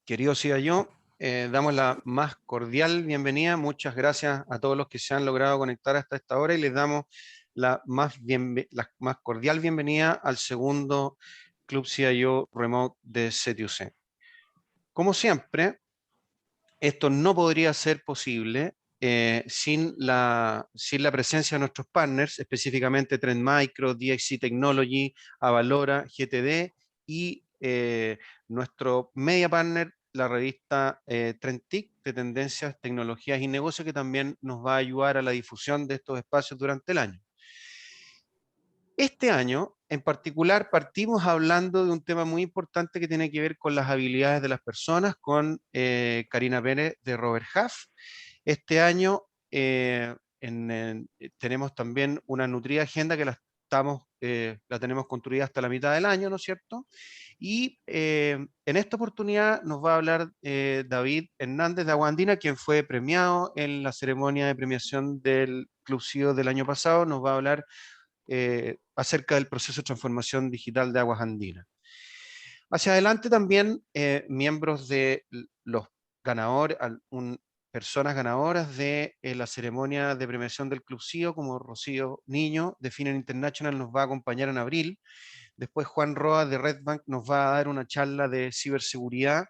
querido CIO, damos la más cordial bienvenida. Muchas gracias a todos los que se han logrado conectar hasta esta hora y les damos la más cordial bienvenida al segundo Club CIO Remote de CTUC. Como siempre, esto no podría ser posible sin la presencia de nuestros partners, específicamente Trend Micro, DXC Technology, Avalora, GTD y nuestro media partner, la revista TrendTIC de Tendencias, Tecnologías y Negocios, que también nos va a ayudar a la difusión de estos espacios durante el año. Este año, en particular, partimos hablando de un tema muy importante que tiene que ver con las habilidades de las personas, con Karina Pérez de Robert Half. Este año tenemos también una nutrida agenda que la tenemos construida hasta la mitad del año, ¿no es cierto? Y en esta oportunidad nos va a hablar David Hernández de Agua Andina, quien fue premiado en la ceremonia de premiación del Club CIO del año pasado. Nos va a hablar acerca del proceso de transformación digital de Aguas Andinas. Hacia adelante también miembros de los ganadores, personas ganadoras de la ceremonia de premiación del Club CIO, como Rocío Niño de Finen International, nos va a acompañar en abril. Después Juan Roa de Redbank nos va a dar una charla de ciberseguridad.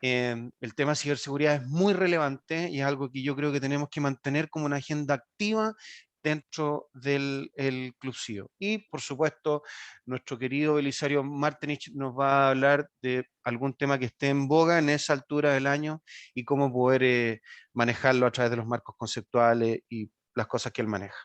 El tema de ciberseguridad es muy relevante y es algo que yo creo que tenemos que mantener como una agenda activa dentro del Club CIO. Y, por supuesto, nuestro querido Belisario Martinich nos va a hablar de algún tema que esté en boga en esa altura del año y cómo poder manejarlo a través de los marcos conceptuales y las cosas que él maneja.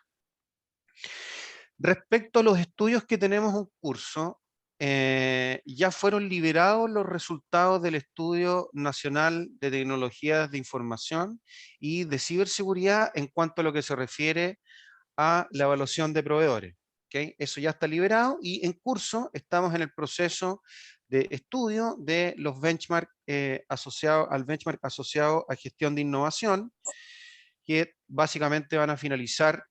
Respecto a los estudios que tenemos en curso, ya fueron liberados los resultados del Estudio Nacional de Tecnologías de Información y de Ciberseguridad en cuanto a lo que se refiere a la evaluación de proveedores. ¿Okay? Eso ya está liberado y en curso estamos en el proceso de estudio de los benchmarks asociados al benchmark asociado a gestión de innovación, que básicamente van a finalizar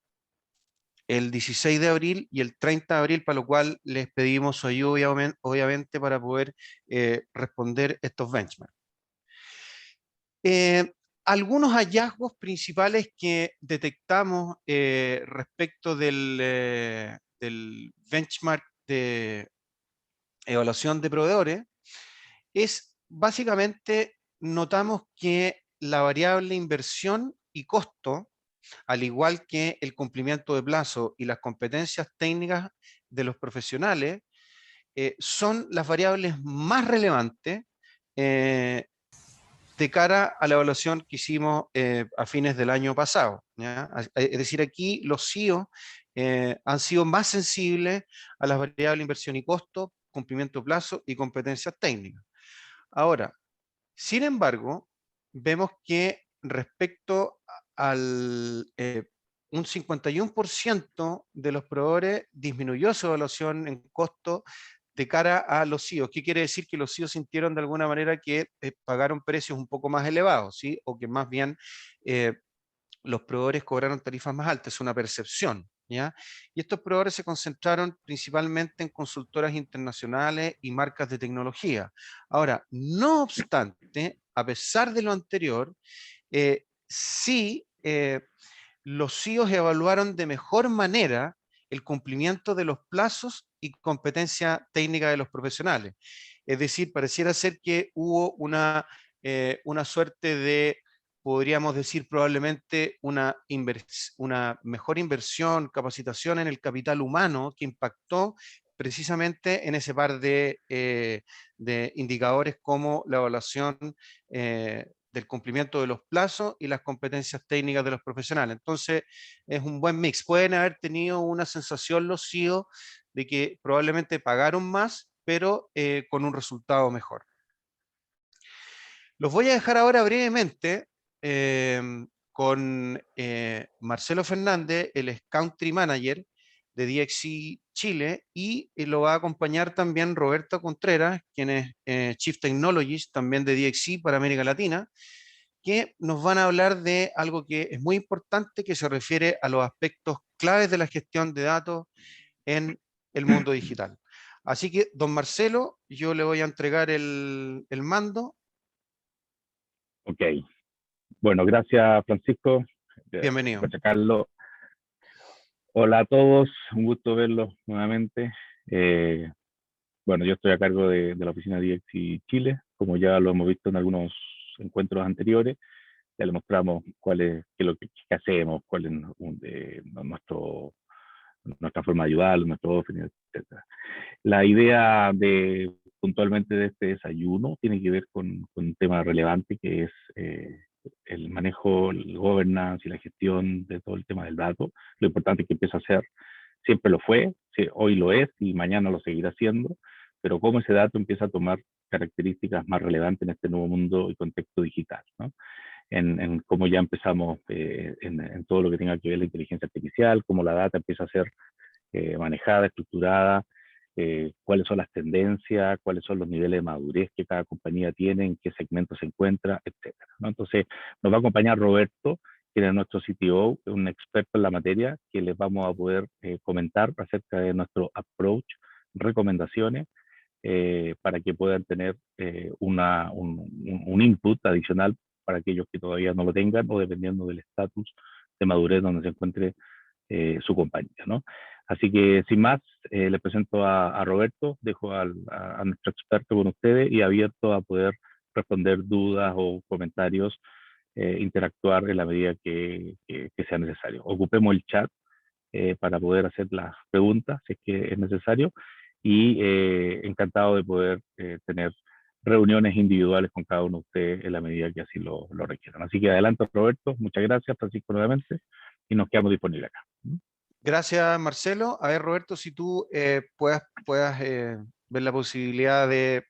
el 16 de abril y el 30 de abril, para lo cual les pedimos su ayuda, obviamente, para poder responder estos benchmarks. Algunos hallazgos principales que detectamos respecto del benchmark de evaluación de proveedores es básicamente notamos que la variable inversión y costo, al igual que el cumplimiento de plazo y las competencias técnicas de los profesionales, son las variables más relevantes de cara a la evaluación que hicimos a fines del año pasado, ¿ya? Es decir, aquí los CIO han sido más sensibles a las variables inversión y costo, cumplimiento de plazo y competencias técnicas. Ahora, sin embargo, vemos que respecto al un 51% de los proveedores disminuyó su evaluación en costo de cara a los CIOs. ¿Qué quiere decir? Que los CIOs sintieron de alguna manera que pagaron precios un poco más elevados, ¿sí? O que más bien los proveedores cobraron tarifas más altas, es una percepción, ¿ya? Y estos proveedores se concentraron principalmente en consultoras internacionales y marcas de tecnología. Ahora, no obstante, a pesar de lo anterior, sí los CIOs evaluaron de mejor manera el cumplimiento de los plazos y competencia técnica de los profesionales. Es decir, pareciera ser que hubo una suerte de, podríamos decir probablemente, una mejor inversión, capacitación en el capital humano que impactó precisamente en ese par de indicadores como la evaluación del cumplimiento de los plazos y las competencias técnicas de los profesionales. Entonces, es un buen mix. Pueden haber tenido una sensación los CIO de que probablemente pagaron más, pero con un resultado mejor. Los voy a dejar ahora brevemente con Marcelo Fernández, el es Country Manager de DXC Chile, y lo va a acompañar también Roberto Contreras, quien es Chief Technologist también de DXC para América Latina, que nos van a hablar de algo que es muy importante, que se refiere a los aspectos claves de la gestión de datos en el mundo digital. Así que, don Marcelo, yo le voy a entregar el mando. Ok. Bueno, gracias, Francisco. Bienvenido. Gracias, Carlos. Hola a todos, un gusto verlos nuevamente. Eh, bueno, yo estoy a cargo de la oficina DXI Chile, como ya lo hemos visto en algunos encuentros anteriores. Ya le mostramos qué es lo que hacemos, cuál es nuestra forma de ayudar, nuestro offering, etcétera. La idea puntualmente de este desayuno tiene que ver con un tema relevante que es el manejo, el governance y la gestión de todo el tema del dato. Lo importante que empieza a ser, siempre lo fue, sí, hoy lo es y mañana lo seguirá siendo, pero cómo ese dato empieza a tomar características más relevantes en este nuevo mundo y contexto digital, ¿no? En cómo ya empezamos en todo lo que tenga que ver la inteligencia artificial, cómo la data empieza a ser manejada, estructurada, cuáles son las tendencias, cuáles son los niveles de madurez que cada compañía tiene, en qué segmento se encuentra, etcétera, ¿no? Entonces, nos va a acompañar Roberto, quien es nuestro CTO, un experto en la materia, que les vamos a poder comentar acerca de nuestro approach, recomendaciones, para que puedan tener un input adicional para aquellos que todavía no lo tengan o dependiendo del estatus de madurez donde se encuentre su compañía, ¿no? Así que sin más, le presento a Roberto, dejo a nuestro experto con ustedes y abierto a poder responder dudas o comentarios, interactuar en la medida que sea necesario. Ocupemos el chat para poder hacer las preguntas si es que es necesario y encantado de poder tener reuniones individuales con cada uno de ustedes en la medida que así lo requieran. Así que adelante, Roberto. Muchas gracias, Francisco, nuevamente, y nos quedamos disponibles acá. Gracias, Marcelo. A ver, Roberto, si tú puedas ver la posibilidad de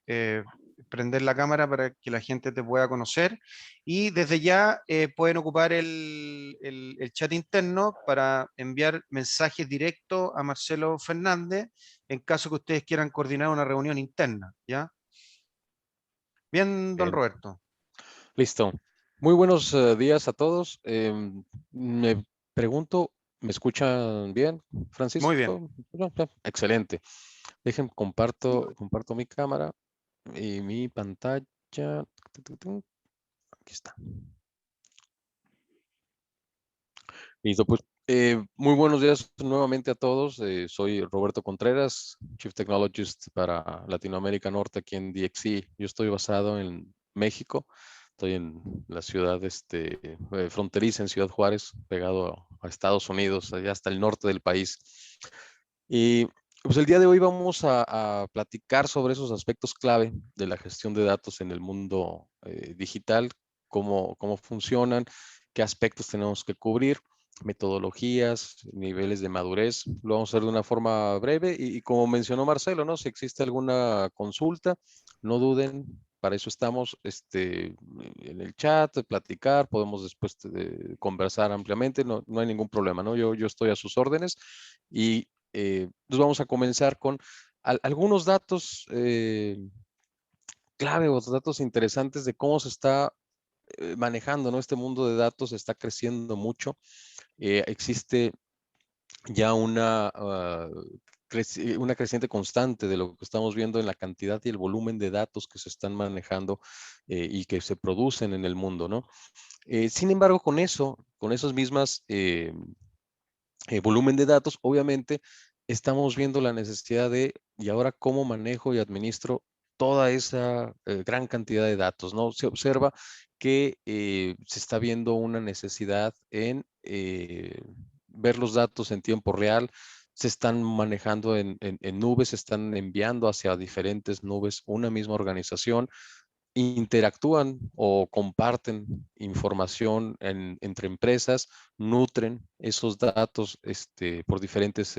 prender la cámara para que la gente te pueda conocer. Y desde ya pueden ocupar el chat interno para enviar mensajes directos a Marcelo Fernández en caso que ustedes quieran coordinar una reunión interna, ¿ya? Bien, don Bien. Roberto. Listo. Muy buenos días a todos. Me pregunto, ¿me escuchan bien, Muy bien. Francisco? No, excelente. Comparto mi cámara y mi pantalla. Aquí está. Listo, pues muy buenos días nuevamente a todos. Soy Roberto Contreras, Chief Technologist para Latinoamérica Norte aquí en DXC. Yo estoy basado en México. Estoy en la ciudad fronteriza, en Ciudad Juárez, pegado a Estados Unidos, allá hasta el norte del país. Y pues el día de hoy vamos a platicar sobre esos aspectos clave de la gestión de datos en el mundo digital, cómo funcionan, qué aspectos tenemos que cubrir, metodologías, niveles de madurez. Lo vamos a hacer de una forma breve y como mencionó Marcelo, ¿no? Si existe alguna consulta, no duden, para eso estamos en el chat, platicar, podemos después conversar ampliamente, no hay ningún problema, ¿no? Yo estoy a sus órdenes y nos vamos a comenzar con algunos datos clave o datos interesantes de cómo se está manejando, ¿no? Este mundo de datos está creciendo mucho. Existe ya una creciente constante de lo que estamos viendo en la cantidad y el volumen de datos que se están manejando y que se producen en el mundo, ¿no? Sin embargo, con esos mismas volumen de datos, obviamente estamos viendo la necesidad y ahora cómo manejo y administro toda esa gran cantidad de datos, ¿no? Se observa que se está viendo una necesidad en ver los datos en tiempo real, se están manejando en nubes, se están enviando hacia diferentes nubes una misma organización, interactúan o comparten información entre empresas, nutren esos datos por diferentes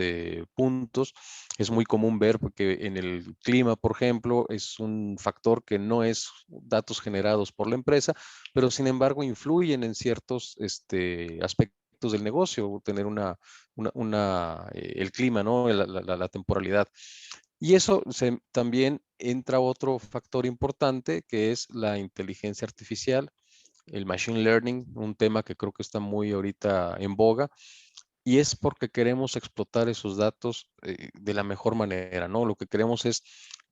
puntos. Es muy común ver porque en el clima, por ejemplo, es un factor que no es datos generados por la empresa, pero sin embargo influyen en ciertos aspectos del negocio, tener el clima, ¿no? La temporalidad. Y eso también entra otro factor importante que es la inteligencia artificial, el machine learning, un tema que creo que está muy ahorita en boga. y es porque queremos explotar esos datos de la mejor manera, ¿no? Lo que queremos es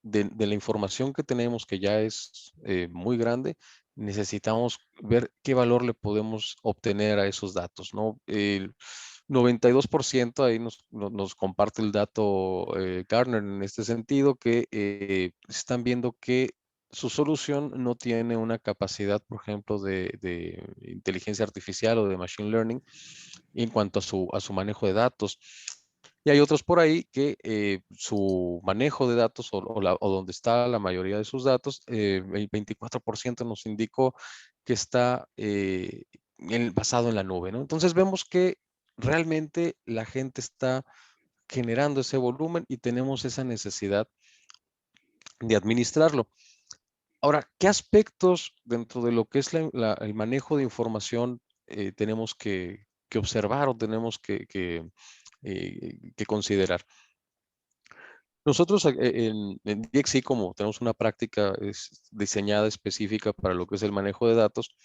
de la información que tenemos, que ya es muy grande, necesitamos ver qué valor le podemos obtener a esos datos, ¿no? El 92% ahí nos comparte el dato Gartner en este sentido, que están viendo que su solución no tiene una capacidad, por ejemplo, de inteligencia artificial o de machine learning en cuanto a su manejo de datos. Y hay otros por ahí que su manejo de datos o donde está la mayoría de sus datos, el 24% nos indicó que está basado en la nube, ¿no? Entonces vemos que realmente la gente está generando ese volumen y tenemos esa necesidad de administrarlo. Ahora, ¿qué aspectos dentro de lo que es el manejo de información tenemos que observar o tenemos que considerar? Nosotros en DXC, como tenemos una práctica diseñada específica para lo que es el manejo de datos,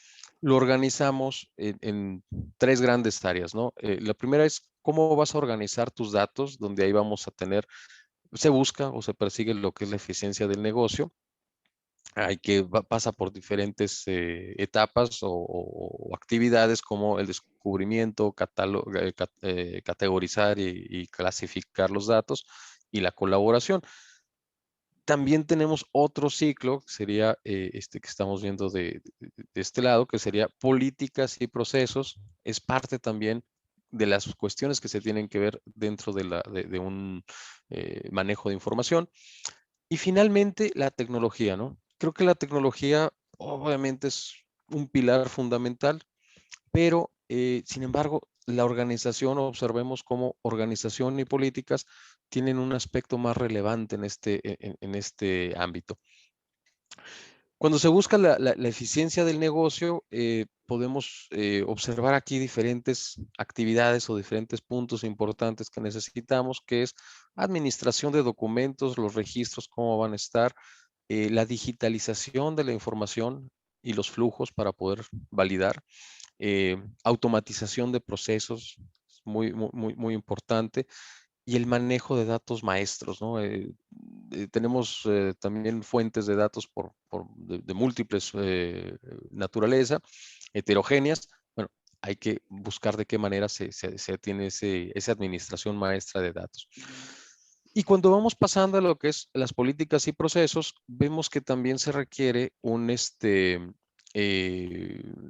lo organizamos en tres grandes áreas, ¿no? La primera es cómo vas a organizar tus datos, donde ahí vamos a tener, se busca o se persigue lo que es la eficiencia del negocio. Hay que pasa por diferentes etapas o actividades como el descubrimiento, categorizar y clasificar los datos y la colaboración. También tenemos otro ciclo, que sería este que estamos viendo de este lado, que sería políticas y procesos. Es parte también de las cuestiones que se tienen que ver dentro de un manejo de información. Y finalmente, la tecnología, ¿no? Creo que la tecnología obviamente es un pilar fundamental, pero sin embargo, la organización, observemos cómo organización y políticas tienen un aspecto más relevante en este ámbito. Cuando se busca la eficiencia del negocio, podemos observar aquí diferentes actividades o diferentes puntos importantes que necesitamos, que es administración de documentos, los registros, cómo van a estar, la digitalización de la información y los flujos para poder validar, automatización de procesos, muy importante, y el manejo de datos maestros, ¿no? Tenemos también fuentes de datos de múltiples naturaleza, heterogéneas. Bueno, hay que buscar de qué manera se tiene esa administración maestra de datos. Y cuando vamos pasando a lo que es las políticas y procesos, vemos que también se requiere un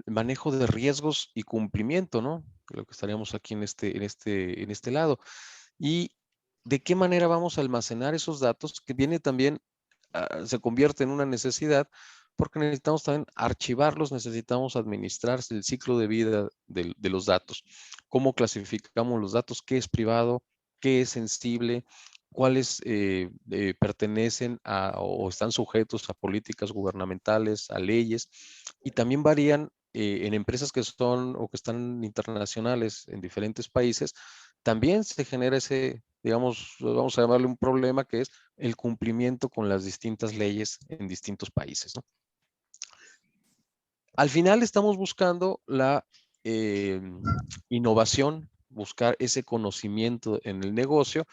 manejo de riesgos y cumplimiento, ¿no? Lo que estaríamos aquí en este lado. Y de qué manera vamos a almacenar esos datos, que viene también, se convierte en una necesidad, porque necesitamos también archivarlos, necesitamos administrar el ciclo de vida de los datos. ¿Cómo clasificamos los datos? ¿Qué es privado? ¿Qué es sensible? ¿Cuáles pertenecen o están sujetos a políticas gubernamentales, a leyes? Y también varían en empresas que son o que están internacionales en diferentes países. También se genera ese, digamos, vamos a llamarle un problema, que es el cumplimiento con las distintas leyes en distintos países, ¿no? Al final estamos buscando la innovación, buscar ese conocimiento en el negocio,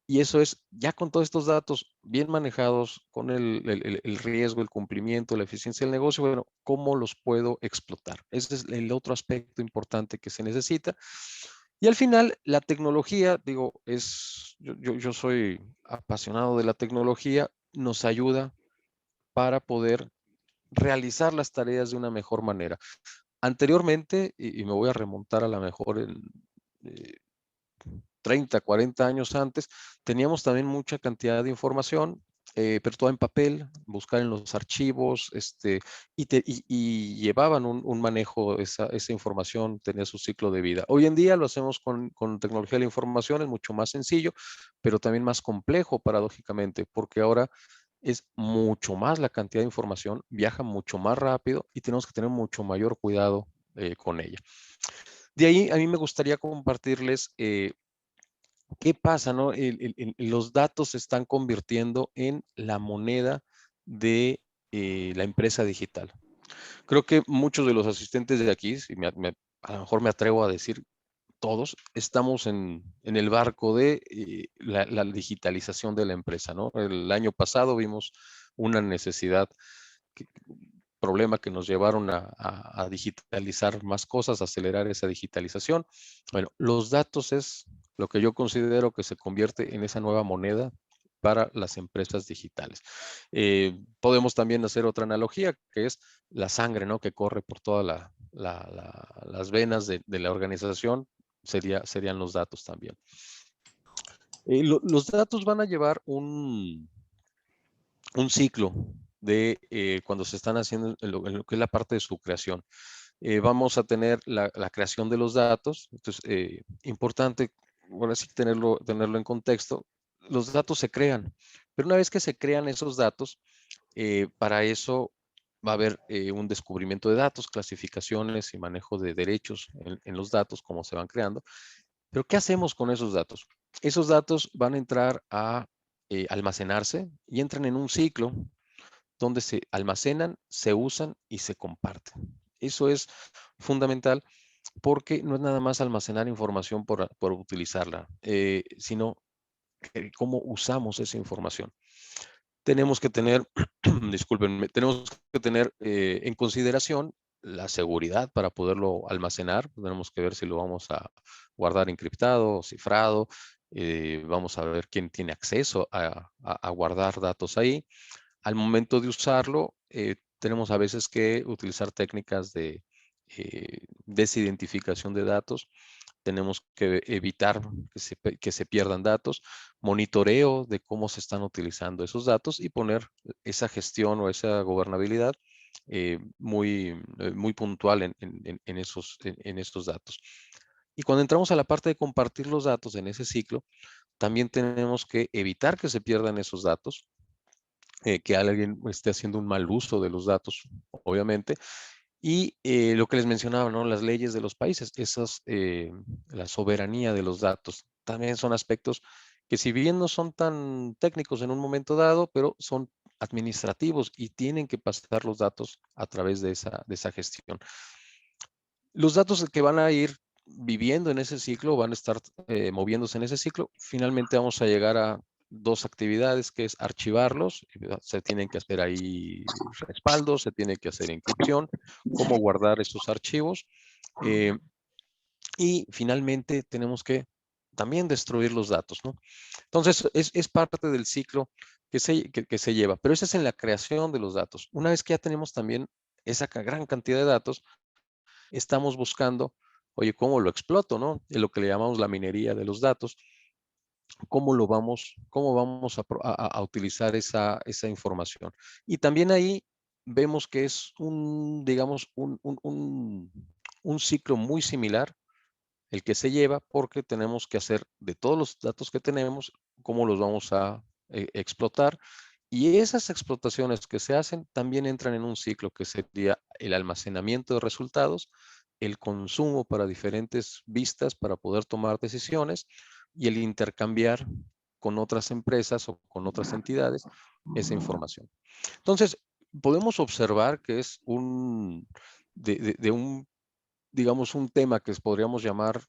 y eso es, ya con todos estos datos bien manejados, con el riesgo, el cumplimiento, la eficiencia del negocio, bueno, ¿cómo los puedo explotar? Ese es el otro aspecto importante que se necesita. Y al final, la tecnología, digo, yo soy apasionado de la tecnología, nos ayuda para poder realizar las tareas de una mejor manera. Anteriormente, y me voy a remontar a la mejor en eh, 30, 40 años antes, teníamos también mucha cantidad de información, pero toda en papel, buscar en los archivos, y llevaban un manejo, esa información tenía su ciclo de vida. Hoy en día lo hacemos con tecnología de la información, es mucho más sencillo, pero también más complejo paradójicamente, porque ahora es mucho más la cantidad de información, viaja mucho más rápido y tenemos que tener mucho mayor cuidado con ella. De ahí a mí me gustaría compartirles qué pasa, ¿no? Los datos se están convirtiendo en la moneda de la empresa digital. Creo que muchos de los asistentes de aquí, a lo mejor me atrevo a decir, todos estamos en el barco de la digitalización de la empresa, ¿no? El año pasado vimos una necesidad, problema que nos llevaron a digitalizar más cosas, acelerar esa digitalización. Bueno, los datos es lo que yo considero que se convierte en esa nueva moneda para las empresas digitales. Podemos también hacer otra analogía, que es la sangre, ¿no? Que corre por todas las venas de la organización, serían los datos también. Los datos van a llevar un ciclo de cuando se están haciendo en lo que es la parte de su creación. Vamos a tener la creación de los datos. Entonces, importante, ahora sí tenerlo en contexto. Los datos se crean, pero una vez que se crean esos datos, para eso va a haber un descubrimiento de datos, clasificaciones y manejo de derechos en los datos, cómo se van creando. Pero, ¿qué hacemos con esos datos? Esos datos van a entrar a almacenarse y entran en un ciclo donde se almacenan, se usan y se comparten. Eso es fundamental porque no es nada más almacenar información por utilizarla, sino cómo usamos esa información. Tenemos que tener, discúlpenme, tenemos que tener en consideración la seguridad para poderlo almacenar. Tenemos que ver si lo vamos a guardar encriptado, cifrado. Vamos a ver quién tiene acceso a guardar datos ahí. Al momento de usarlo, tenemos a veces que utilizar técnicas de desidentificación de datos. Tenemos que evitar que se pierdan datos, monitoreo de cómo se están utilizando esos datos y poner esa gestión o esa gobernabilidad muy puntual en esos datos. Y cuando entramos a la parte de compartir los datos en ese ciclo, también tenemos que evitar que se pierdan esos datos, que alguien esté haciendo un mal uso de los datos, obviamente. Y lo que les mencionaba, ¿no? Las leyes de los países, la soberanía de los datos, también son aspectos que si bien no son tan técnicos en un momento dado, pero son administrativos y tienen que pasar los datos a través de esa gestión. Los datos que van a ir viviendo en ese ciclo, van a estar moviéndose en ese ciclo, finalmente vamos a llegar a dos actividades, que es archivarlos, se tienen que hacer ahí respaldos, se tiene que hacer encripción, cómo guardar esos archivos, y finalmente tenemos que también destruir los datos, ¿no? Entonces, es parte del ciclo que se lleva, pero eso es en la creación de los datos. Una vez que ya tenemos también esa gran cantidad de datos, estamos buscando, oye, ¿cómo lo exploto, no? En lo que le llamamos la minería de los datos. ¿Cómo vamos a utilizar esa información? Y también ahí vemos que es digamos, un ciclo muy similar el que se lleva, porque tenemos que hacer de todos los datos que tenemos, cómo los vamos a explotar. Y esas explotaciones que se hacen también entran en un ciclo que sería el almacenamiento de resultados, el consumo para diferentes vistas para poder tomar decisiones y el intercambiar con otras empresas o con otras entidades esa información. Entonces, podemos observar que es digamos, un tema que podríamos llamar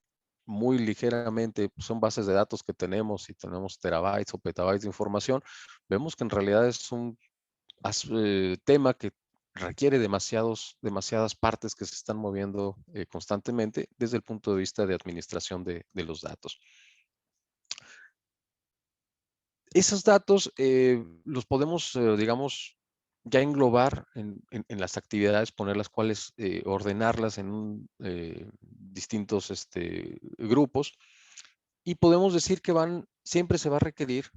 muy ligeramente, son bases de datos que tenemos y tenemos terabytes o petabytes de información. Vemos que en realidad es un tema que requiere demasiadas partes que se están moviendo constantemente desde el punto de vista de administración de los datos. Esos datos los podemos, digamos, ya englobar en las actividades, poner las cuales, ordenarlas en distintos grupos, y podemos decir que siempre se va a requerir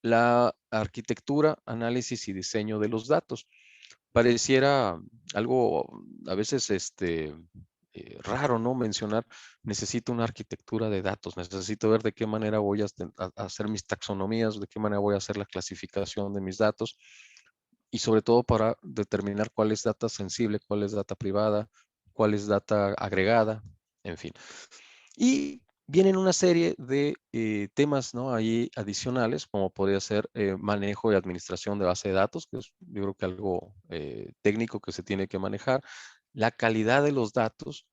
la arquitectura, análisis y diseño de los datos. Pareciera algo a veces raro, ¿no? Mencionar, necesito una arquitectura de datos, necesito ver de qué manera voy a hacer mis taxonomías, de qué manera voy a hacer la clasificación de mis datos y sobre todo para determinar cuál es data sensible, cuál es data privada, cuál es data agregada, en fin. Y vienen una serie de temas, ¿no? Ahí adicionales, como podría ser manejo y administración de base de datos, que es yo creo que algo técnico que se tiene que manejar, la calidad de los datos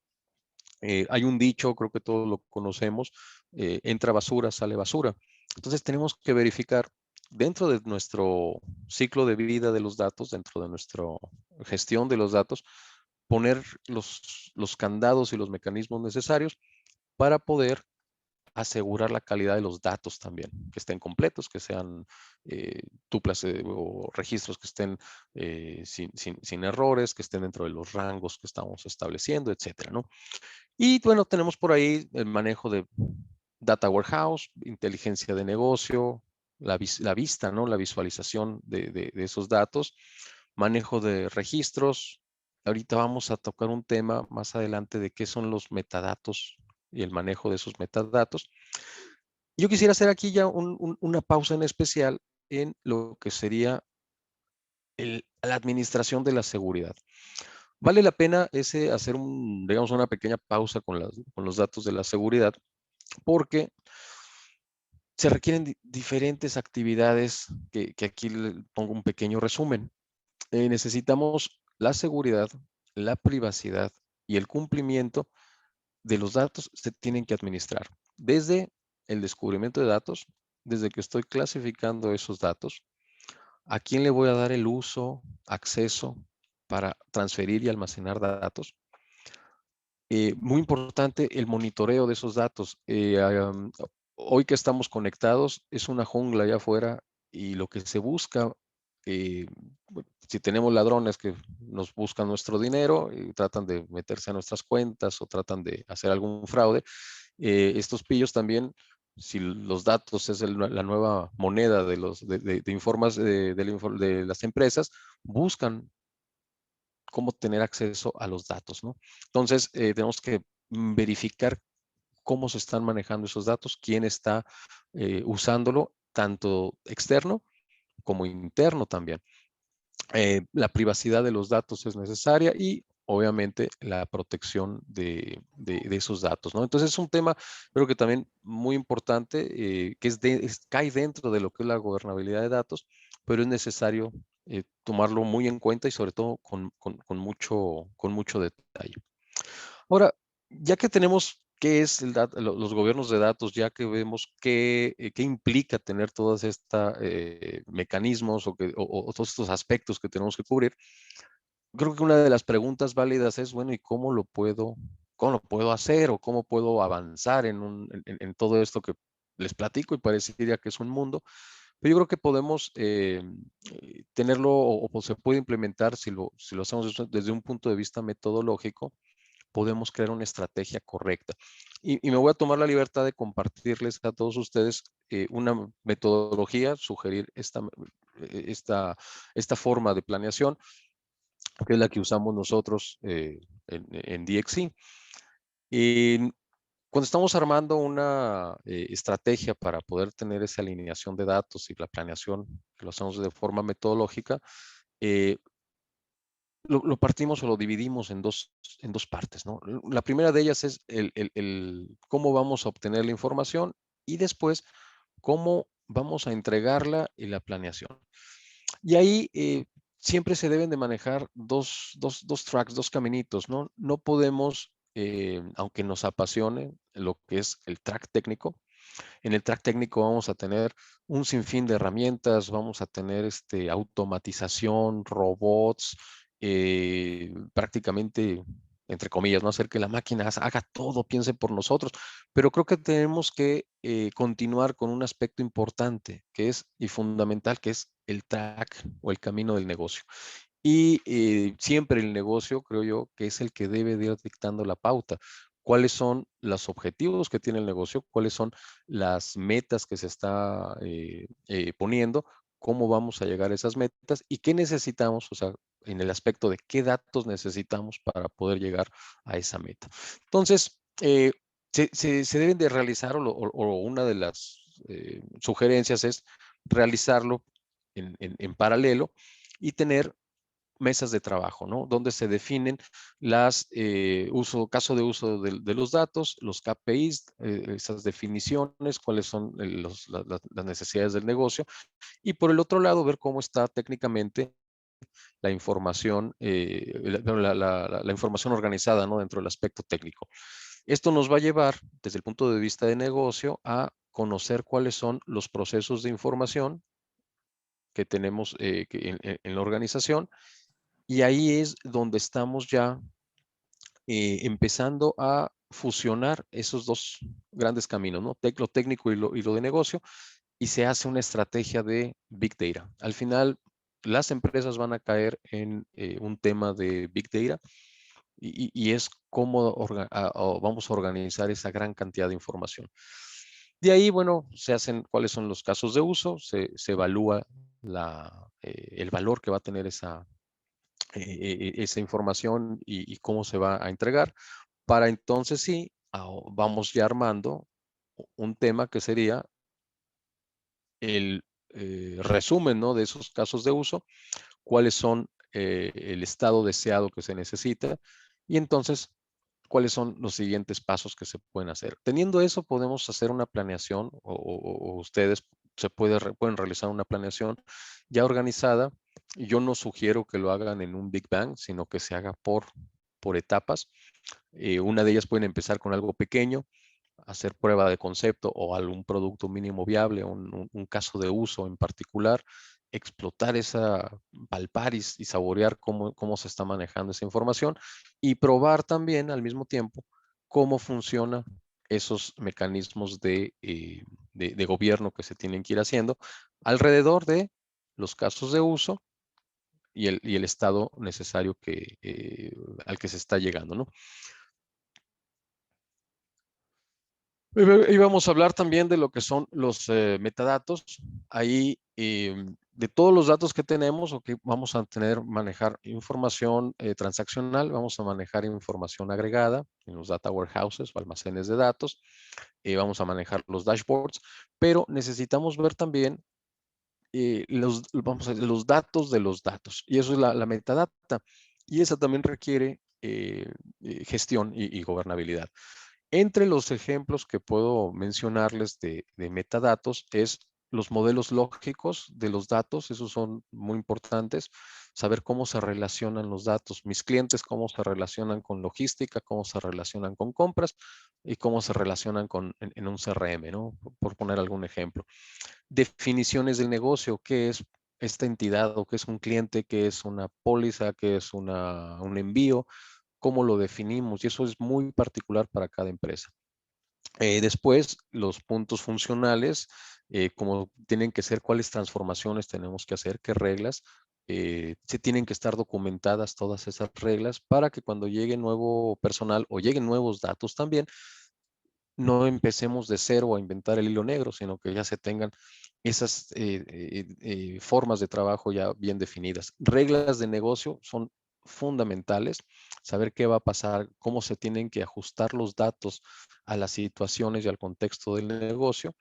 Hay un dicho, creo que todos lo conocemos, entra basura, sale basura. Entonces tenemos que verificar dentro de nuestro ciclo de vida de los datos, dentro de nuestra gestión de los datos, poner los candados y los mecanismos necesarios para poder asegurar la calidad de los datos también, que estén completos, que sean tuplas o registros que estén sin errores, que estén dentro de los rangos que estamos estableciendo, etcétera, ¿no? Y bueno, tenemos por ahí el manejo de data warehouse, inteligencia de negocio, la vista, ¿no? La visualización de esos datos, manejo de registros. Ahorita vamos a tocar un tema más adelante de qué son los metadatos y el manejo de esos metadatos. Yo quisiera hacer aquí ya una pausa en especial en lo que sería la administración de la seguridad. Vale la pena hacer digamos, una pequeña pausa con los datos de la seguridad, porque se requieren diferentes actividades que aquí le pongo un pequeño resumen. Necesitamos la seguridad, la privacidad y el cumplimiento de los datos se tienen que administrar. Desde el descubrimiento de datos, desde que estoy clasificando esos datos, a quién le voy a dar el uso, acceso para transferir y almacenar datos. Muy importante el monitoreo de esos datos. Hoy que estamos conectados, es una jungla allá afuera y lo que se busca, si tenemos ladrones que nos buscan nuestro dinero y tratan de meterse a nuestras cuentas o tratan de hacer algún fraude, estos pillos también, si los datos es la nueva moneda de las empresas, buscan cómo tener acceso a los datos, ¿no? Entonces, tenemos que verificar cómo se están manejando esos datos, quién está usándolo, tanto externo como interno también. La privacidad de los datos es necesaria y obviamente la protección de esos datos, ¿no? Entonces es un tema, creo que también muy importante, que cae dentro de lo que es la gobernabilidad de datos, pero es necesario tomarlo muy en cuenta y sobre todo con mucho detalle. Ahora, ya que tenemos qué es los gobiernos de datos, ya que vemos qué implica tener todos estos mecanismos o todos estos aspectos que tenemos que cubrir, creo que una de las preguntas válidas es, bueno, ¿y cómo lo puedo hacer o cómo puedo avanzar en todo esto que les platico y parecería que es un mundo? Pero yo creo que podemos tenerlo o se puede implementar si lo hacemos desde un punto de vista metodológico, podemos crear una estrategia correcta. Y me voy a tomar la libertad de compartirles a todos ustedes una metodología, sugerir esta forma de planeación, que es la que usamos nosotros en DXC. Y cuando estamos armando una estrategia para poder tener esa alineación de datos y la planeación, que lo hacemos de forma metodológica, eh, lo partimos o lo dividimos en dos partes, ¿no? La primera de ellas es el cómo vamos a obtener la información y después cómo vamos a entregarla y la planeación. Y ahí siempre se deben de manejar dos tracks, dos caminitos, ¿no? No podemos, aunque nos apasione lo que es el track técnico, en el track técnico vamos a tener un sinfín de herramientas, vamos a tener automatización, robots, prácticamente, entre comillas, no hacer que la máquina haga todo, piense por nosotros, pero creo que tenemos que continuar con un aspecto importante que es y fundamental, que es el track o el camino del negocio. Y siempre el negocio, creo yo, que es el que debe de ir dictando la pauta. ¿Cuáles son los objetivos que tiene el negocio? ¿Cuáles son las metas que se está poniendo? ¿Cómo vamos a llegar a esas metas? ¿Y qué necesitamos? O sea, en el aspecto de qué datos necesitamos para poder llegar a esa meta. Entonces, se deben de realizar, o una de las sugerencias es realizarlo en paralelo y tener mesas de trabajo, ¿no? Donde se definen caso de uso de los datos, los KPIs, esas definiciones, cuáles son las necesidades del negocio. Y por el otro lado, ver cómo está técnicamente la información, la información organizada, ¿no? Dentro del aspecto técnico. Esto nos va a llevar, desde el punto de vista de negocio, a conocer cuáles son los procesos de información que tenemos en la organización, y ahí es donde estamos ya empezando a fusionar esos dos grandes caminos, ¿no? Lo técnico y lo de negocio, y se hace una estrategia de Big Data. Al final, las empresas van a caer en un tema de Big Data, y es cómo vamos a organizar esa gran cantidad de información. De ahí, bueno, se hacen cuáles son los casos de uso, se evalúa el valor que va a tener esa información y cómo se va a entregar, para entonces sí, vamos ya armando un tema que sería el resumen, ¿no?, de esos casos de uso, cuáles son el estado deseado que se necesita, y entonces cuáles son los siguientes pasos que se pueden hacer. Teniendo eso, podemos hacer una planeación, o ustedes pueden realizar una planeación ya organizada. Yo no sugiero que lo hagan en un Big Bang, sino que se haga por etapas. Una de ellas pueden empezar con algo pequeño, hacer prueba de concepto o algún producto mínimo viable, un caso de uso en particular, explotar palpar y saborear cómo se está manejando esa información, y probar también al mismo tiempo cómo funcionan esos mecanismos de gobierno que se tienen que ir haciendo alrededor de los casos de uso y el estado necesario al que se está llegando, ¿no? Y vamos a hablar también de lo que son los metadatos. Ahí, de todos los datos que tenemos, vamos a manejar información transaccional, vamos a manejar información agregada en los data warehouses o almacenes de datos, vamos a manejar los dashboards, pero necesitamos ver también los datos de los datos, y eso es la metadata, y esa también requiere gestión y gobernabilidad. Entre los ejemplos que puedo mencionarles de metadatos es los modelos lógicos de los datos. Esos son muy importantes. Saber cómo se relacionan los datos. Mis clientes, cómo se relacionan con logística, cómo se relacionan con compras y cómo se relacionan en un CRM, ¿no? Por poner algún ejemplo. Definiciones del negocio. ¿Qué es esta entidad, o qué es un cliente, qué es una póliza, qué es un envío? ¿Cómo lo definimos? Y eso es muy particular para cada empresa. Después, los puntos funcionales, como tienen que ser, cuáles transformaciones tenemos que hacer, qué reglas, se tienen que estar documentadas todas esas reglas para que cuando llegue nuevo personal o lleguen nuevos datos también, no empecemos de cero a inventar el hilo negro, sino que ya se tengan esas formas de trabajo ya bien definidas. Reglas de negocio son fundamentales, saber qué va a pasar, cómo se tienen que ajustar los datos a las situaciones y al contexto del negocio.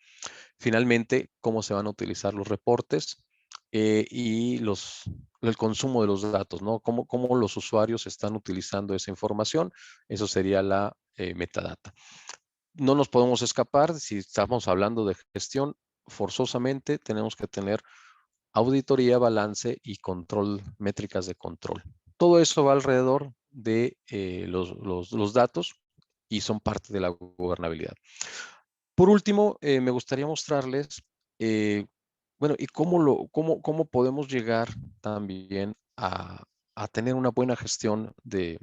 Finalmente, cómo se van a utilizar los reportes y el consumo de los datos, ¿no? Cómo los usuarios están utilizando esa información. Eso sería la metadata. No nos podemos escapar, si estamos hablando de gestión, forzosamente tenemos que tener auditoría, balance y control, métricas de control. Todo eso va alrededor de los datos y son parte de la gobernabilidad. Por último, me gustaría mostrarles, bueno, y cómo podemos llegar también a tener una buena gestión de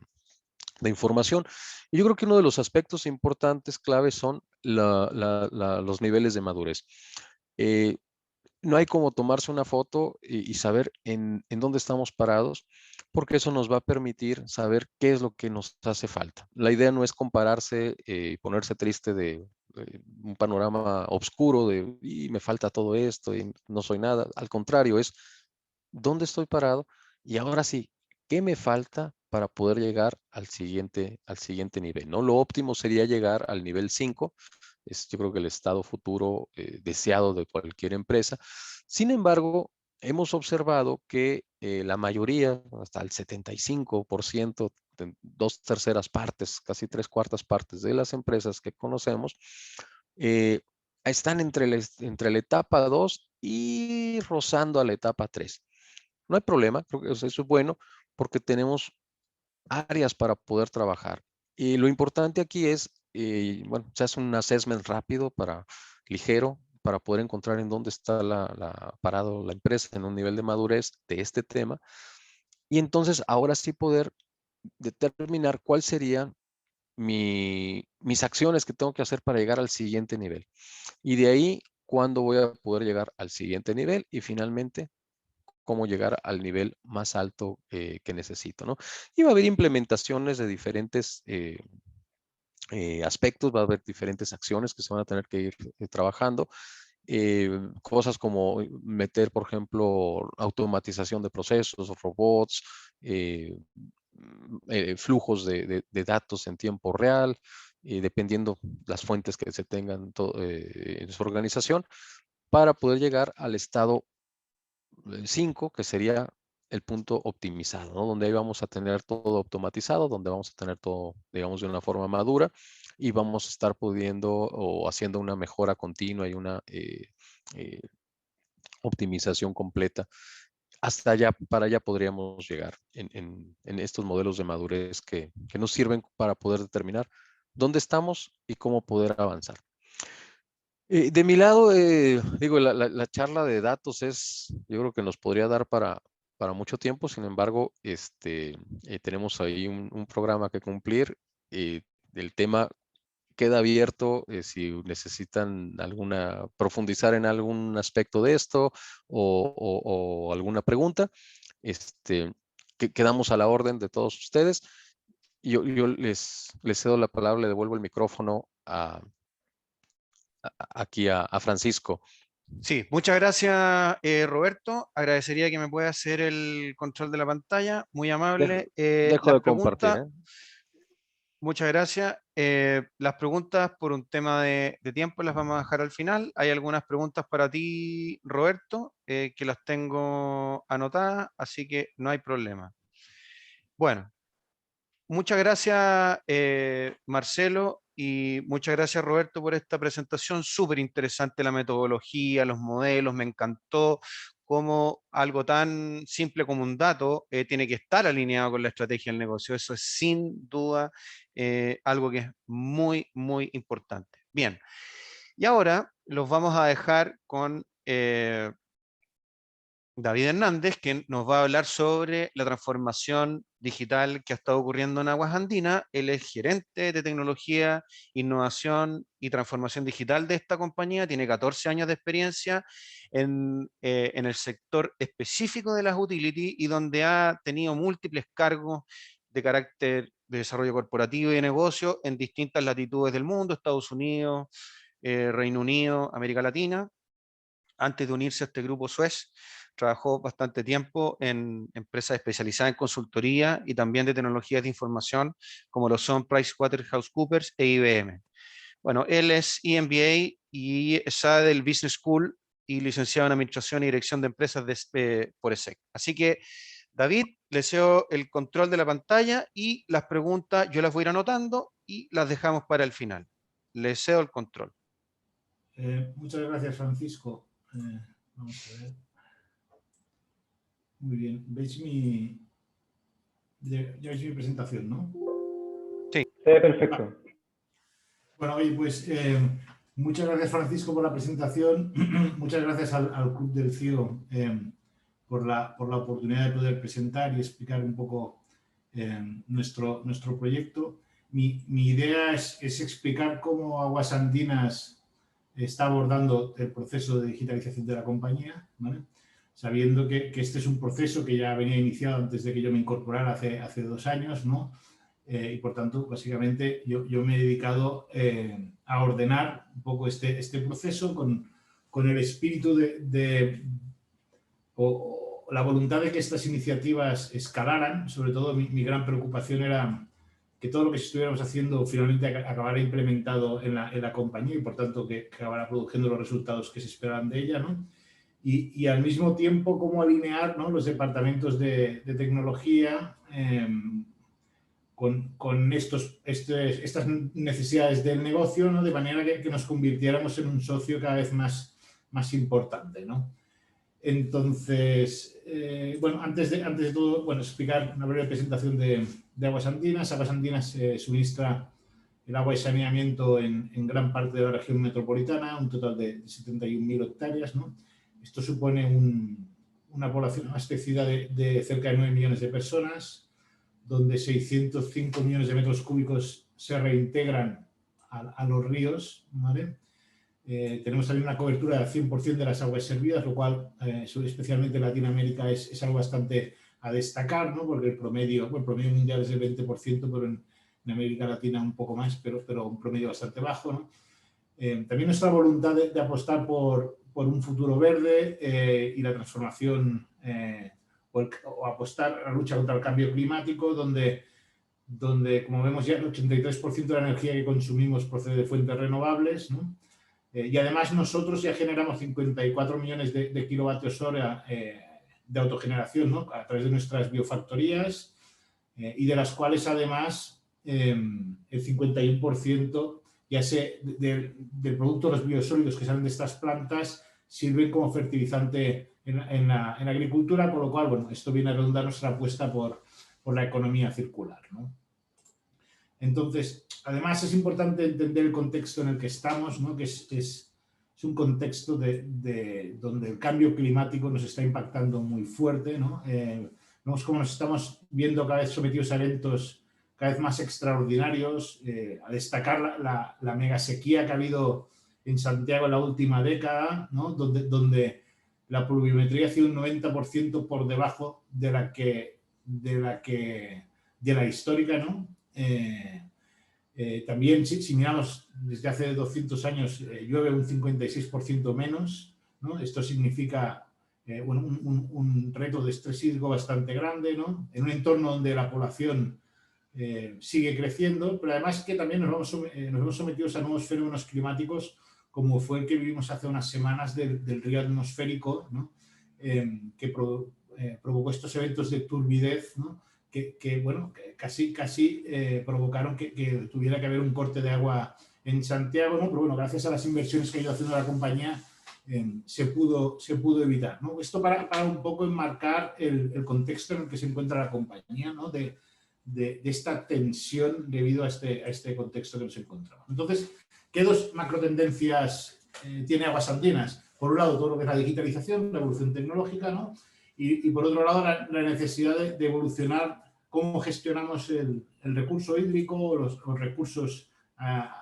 información. Y yo creo que uno de los aspectos importantes, claves, son los niveles de madurez. Eh, no hay como tomarse una foto y saber en dónde estamos parados, porque eso nos va a permitir saber qué es lo que nos hace falta. La idea no es compararse y ponerse triste de un panorama oscuro y me falta todo esto y no soy nada. Al contrario, es dónde estoy parado y ahora sí, qué me falta para poder llegar al siguiente nivel, ¿no? Lo óptimo sería llegar al nivel 5. Yo creo que el estado futuro deseado de cualquier empresa. Sin embargo, hemos observado que la mayoría, hasta el 75%, dos terceras partes, casi tres cuartas partes de las empresas que conocemos, eh, están entre la etapa 2 y rozando a la etapa 3. No hay problema, creo que eso es bueno, porque tenemos áreas para poder trabajar. Y lo importante aquí es bueno, se hace un assessment rápido ligero para poder encontrar en dónde está parado la empresa en un nivel de madurez de este tema. Y entonces ahora sí poder determinar cuál serían mis acciones que tengo que hacer para llegar al siguiente nivel. Y de ahí, cuándo voy a poder llegar al siguiente nivel y finalmente cómo llegar al nivel más alto que necesito, ¿no? Y va a haber implementaciones de diferentes aspectos, va a haber diferentes acciones que se van a tener que ir trabajando. Cosas como meter, por ejemplo, automatización de procesos, robots, flujos de datos en tiempo real, dependiendo las fuentes que se tengan en su organización, para poder llegar al estado 5, que sería el punto optimizado, ¿no? Donde ahí vamos a tener todo automatizado, donde vamos a tener todo, digamos, de una forma madura y vamos a estar pudiendo o haciendo una mejora continua y una optimización completa. Hasta allá, para allá podríamos llegar en estos modelos de madurez que nos sirven para poder determinar dónde estamos y cómo poder avanzar. De mi lado, digo, la charla de datos yo creo que nos podría dar para mucho tiempo. Sin embargo, tenemos ahí un programa que cumplir. El tema queda abierto si necesitan profundizar en algún aspecto de esto o alguna pregunta. Quedamos a la orden de todos ustedes. Yo les cedo la palabra, le devuelvo el micrófono aquí a Francisco. Sí, muchas gracias, Roberto. Agradecería que me pueda hacer el control de la pantalla. Muy amable. Dejo Las de compartir, preguntas, ¿eh? muchas gracias. Las preguntas por un tema de tiempo las vamos a dejar al final. Hay algunas preguntas para ti, Roberto, que las tengo anotadas, así que no hay problema. Bueno, muchas gracias, Marcelo, y muchas gracias, Roberto, por esta presentación. Súper interesante la metodología, los modelos, me encantó cómo algo tan simple como un dato tiene que estar alineado con la estrategia del negocio. Eso es sin duda algo que es muy, muy importante. Bien, y ahora los vamos a dejar con David Hernández, que nos va a hablar sobre la transformación digital que ha estado ocurriendo en Aguas Andinas. Él es gerente de tecnología, innovación y transformación digital de esta compañía. Tiene 14 años de experiencia en el sector específico de las utilities y donde ha tenido múltiples cargos de carácter de desarrollo corporativo y de negocio en distintas latitudes del mundo, Estados Unidos, Reino Unido, América Latina. Antes de unirse a este grupo Suez, trabajó bastante tiempo en empresas especializadas en consultoría y también de tecnologías de información, como lo son PricewaterhouseCoopers e IBM. Bueno, él es EMBA y sale del Business School y licenciado en Administración y Dirección de Empresas por ESSEC. Así que, David, le cedo el control de la pantalla y las preguntas yo las voy a ir anotando y las dejamos para el final. Le cedo el control. Muchas gracias, Francisco. Vamos a ver. Muy bien. ¿Veis ya veis mi presentación, no? Sí. Perfecto. Bueno, oye, pues muchas gracias, Francisco, por la presentación. Muchas gracias al Club del CIO por la oportunidad de poder presentar y explicar un poco nuestro proyecto. Mi idea es explicar cómo Aguas Andinas está abordando el proceso de digitalización de la compañía, ¿vale? Sabiendo que este es un proceso que ya venía iniciado antes de que yo me incorporara hace 2 años, ¿no? Y por tanto, básicamente, yo me he dedicado a ordenar un poco este proceso con el espíritu o la voluntad de que estas iniciativas escalaran. Sobre todo, mi gran preocupación era que todo lo que estuviéramos haciendo finalmente acabara implementado en la compañía y, por tanto, que acabara produciendo los resultados que se esperaban de ella, ¿no? Y al mismo tiempo, cómo alinear, ¿no?, los departamentos de tecnología con estas necesidades del negocio, ¿no?, de manera que nos convirtiéramos en un socio cada vez más importante, ¿no? Entonces, bueno, antes de todo, bueno, explicar una breve presentación de Aguas Andinas. Aguas Andinas suministra el agua de saneamiento en gran parte de la región metropolitana, un total de 71.000 hectáreas, ¿no? Esto supone una población abastecida de cerca de 9 millones de personas, donde 605 millones de metros cúbicos se reintegran a los ríos, ¿vale? Tenemos también una cobertura del 100% de las aguas servidas, lo cual, especialmente en Latinoamérica, es algo bastante a destacar, ¿no? Porque el promedio mundial es del 20%, pero en América Latina un poco más, pero un promedio bastante bajo, ¿no? También nuestra voluntad de apostar por un futuro verde y la transformación o apostar a la lucha contra el cambio climático, donde como vemos ya el 83% de la energía que consumimos procede de fuentes renovables, ¿no? Y además nosotros ya generamos 54 millones de kilovatios hora de autogeneración, ¿no? A través de nuestras biofactorías y de las cuales además el 51% ya del producto de los biosólidos que salen de estas plantas sirven como fertilizante en la agricultura, con lo cual, bueno, esto viene a redundar nuestra apuesta por la economía circular, ¿no? Entonces, además es importante entender el contexto en el que estamos, ¿no? Que es un contexto donde el cambio climático nos está impactando muy fuerte, ¿no? Vemos cómo nos estamos viendo cada vez sometidos a eventos cada vez más extraordinarios, a destacar la mega sequía que ha habido en Santiago en la última década, ¿no? Donde la pluviometría ha sido un 90% por debajo de la histórica, ¿no? También, si miramos desde hace 200 años, llueve un 56% menos, ¿no? Esto significa un reto de estrés hídrico bastante grande, ¿no? En un entorno donde la población sigue creciendo, pero además que también nos hemos sometido a nuevos fenómenos climáticos, como fue el que vivimos hace unas semanas del río atmosférico, ¿no? Que provocó estos eventos de turbidez, ¿no? Que casi provocaron que tuviera que haber un corte de agua en Santiago, ¿no? Pero bueno, gracias a las inversiones que ha ido haciendo la compañía se pudo evitar, ¿no? Esto para un poco enmarcar el contexto en el que se encuentra la compañía, ¿no? De esta tensión debido a este contexto que nos encontramos. Entonces, ¿qué dos macrotendencias tiene Aguas Andinas? Por un lado, todo lo que es la digitalización, la evolución tecnológica, ¿no? Y por otro lado, la necesidad de evolucionar cómo gestionamos el recurso hídrico, los recursos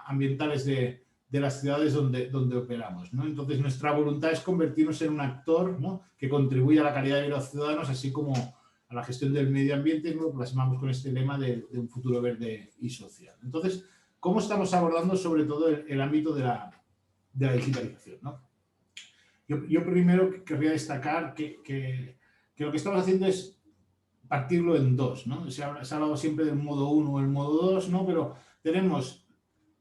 ambientales de las ciudades donde operamos, ¿no? Entonces, nuestra voluntad es convertirnos en un actor, ¿no? Que contribuya a la calidad de vida de los ciudadanos, así como a la gestión del medio ambiente, ¿no? Lo plasmamos con este lema de un futuro verde y social. Entonces, ¿cómo estamos abordando sobre todo el ámbito de la digitalización, ¿no? Yo primero querría destacar que lo que estamos haciendo es partirlo en dos, ¿no? Se ha hablado siempre del modo 1 o el modo 2, ¿no? Pero tenemos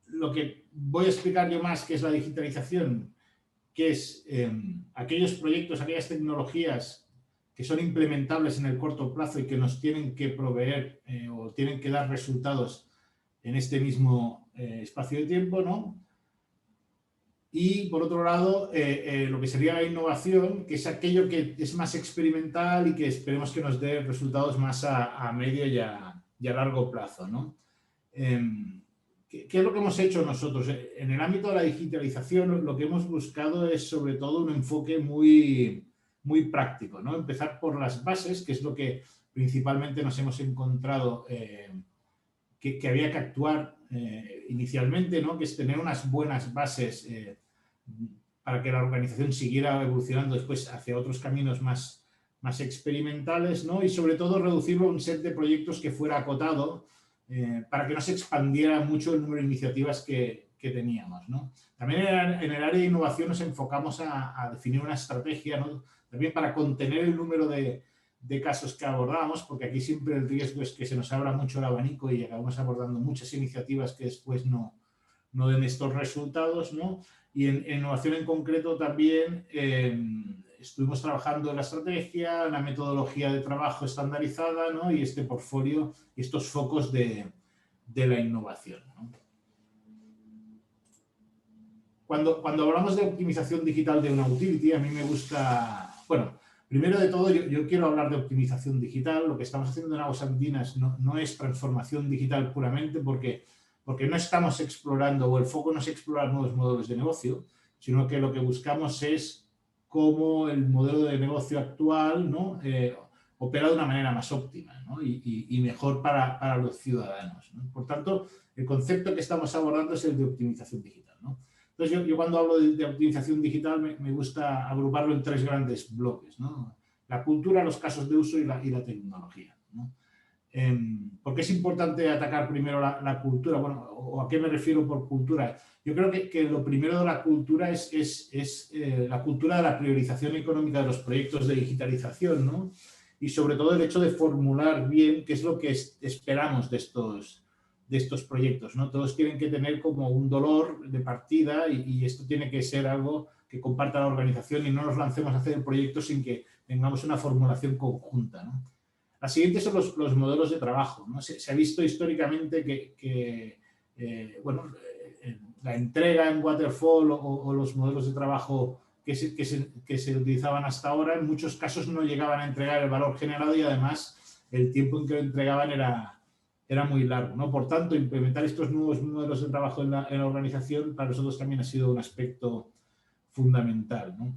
lo que voy a explicar yo más, que es la digitalización, que es aquellos proyectos, aquellas tecnologías que son implementables en el corto plazo y que nos tienen que proveer o tienen que dar resultados en este mismo espacio de tiempo, ¿no? Y, por otro lado, lo que sería la innovación, que es aquello que es más experimental y que esperemos que nos dé resultados más a medio y a largo plazo, ¿no? ¿Qué es lo que hemos hecho nosotros? En el ámbito de la digitalización, lo que hemos buscado es, sobre todo, un enfoque muy práctico, ¿no? Empezar por las bases, que es lo que principalmente nos hemos encontrado que había que actuar inicialmente, ¿no? Que es tener unas buenas bases para que la organización siguiera evolucionando después hacia otros caminos más experimentales, ¿no? Y sobre todo reducirlo a un set de proyectos que fuera acotado para que no se expandiera mucho el número de iniciativas que teníamos, ¿no? También en el área de innovación nos enfocamos a definir una estrategia, ¿no? También para contener el número de casos que abordamos, porque aquí siempre el riesgo es que se nos abra mucho el abanico y acabamos abordando muchas iniciativas que después no den estos resultados, ¿no? Y en innovación en concreto también estuvimos trabajando en la estrategia, en la metodología de trabajo estandarizada, ¿no? Y este portfolio y estos focos de la innovación, ¿no? Cuando hablamos de optimización digital de una utility, a mí me gusta, bueno, primero de todo yo quiero hablar de optimización digital. Lo que estamos haciendo en Aguas Andinas no es transformación digital puramente porque porque no estamos explorando, o el foco no es explorar nuevos modelos de negocio, sino que lo que buscamos es cómo el modelo de negocio actual, ¿no? Opera de una manera más óptima, ¿no? y mejor para los ciudadanos, ¿no? Por tanto, el concepto que estamos abordando es el de optimización digital, ¿no? Entonces, yo cuando hablo de optimización digital me gusta agruparlo en 3 grandes bloques, ¿no? La cultura, los casos de uso y la tecnología, ¿no? ¿Por qué es importante atacar primero la cultura? Bueno, ¿o a qué me refiero por cultura? Yo creo que lo primero de la cultura es la cultura de la priorización económica de los proyectos de digitalización, ¿no? Y sobre todo el hecho de formular bien qué es lo que esperamos de estos proyectos, ¿no? Todos tienen que tener como un dolor de partida y esto tiene que ser algo que comparta la organización y no nos lancemos a hacer el proyecto sin que tengamos una formulación conjunta, ¿no? La siguiente son los modelos de trabajo, ¿no? Se ha visto históricamente que la entrega en Waterfall o los modelos de trabajo que se utilizaban hasta ahora, en muchos casos no llegaban a entregar el valor generado y además el tiempo en que lo entregaban era muy largo, ¿no? Por tanto, implementar estos nuevos modelos de trabajo en la organización para nosotros también ha sido un aspecto fundamental, ¿no?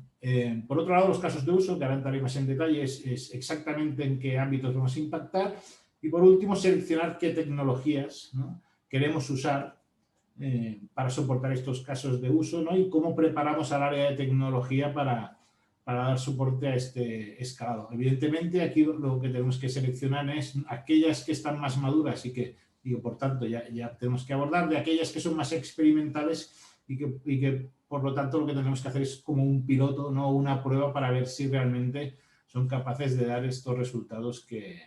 Por otro lado, los casos de uso, que ahora entraré más en detalle, es exactamente en qué ámbitos vamos a impactar. Y por último, seleccionar qué tecnologías, ¿no? queremos usar para soportar estos casos de uso, ¿no? Y cómo preparamos al área de tecnología para dar soporte a este escalado. Evidentemente, aquí lo que tenemos que seleccionar es aquellas que están más maduras y por tanto, ya tenemos que abordar, de aquellas que son más experimentales y que por lo tanto, lo que tenemos que hacer es como un piloto, no una prueba para ver si realmente son capaces de dar estos resultados que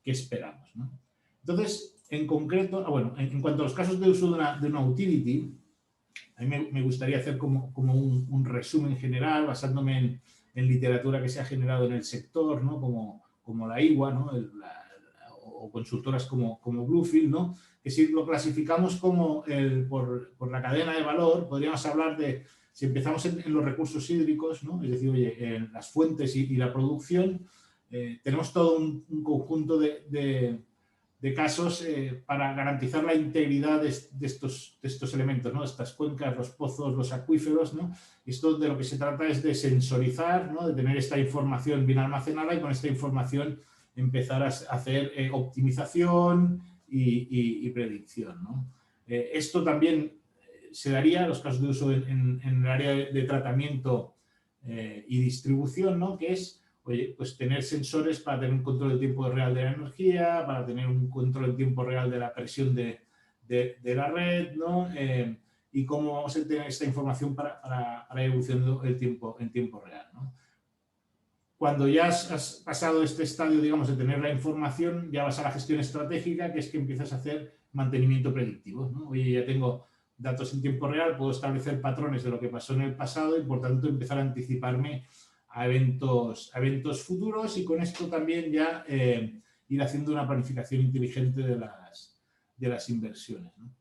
esperamos, ¿no? Entonces, en concreto, en cuanto a los casos de uso de una utility, a mí me gustaría hacer como un resumen general basándome en literatura que se ha generado en el sector, ¿no? Como la IWA, ¿no? O consultoras como Bluefield, ¿no? Que si lo clasificamos como por la cadena de valor, podríamos hablar de, si empezamos en los recursos hídricos, ¿no? Es decir, oye, en las fuentes y la producción, tenemos todo un conjunto de casos para garantizar la integridad de estos elementos, ¿no? Estas cuencas, los pozos, los acuíferos, ¿no? Esto de lo que se trata es de sensorizar, ¿no? De tener esta información bien almacenada y con esta información empezar a hacer optimización y predicción, ¿no? Esto también se daría en los casos de uso en el área de tratamiento y distribución, ¿no? Que es, oye, pues tener sensores para tener un control del tiempo real de la energía, para tener un control en tiempo real de la presión de la red, ¿no? Y cómo vamos a tener esta información para ir evolucionando en tiempo real, ¿no? Cuando ya has pasado este estadio, digamos, de tener la información, ya vas a la gestión estratégica, que es que empiezas a hacer mantenimiento predictivo, ¿no? Oye, ya tengo datos en tiempo real, puedo establecer patrones de lo que pasó en el pasado y, por tanto, empezar a anticiparme a eventos futuros y con esto también ya ir haciendo una planificación inteligente de las inversiones, ¿no?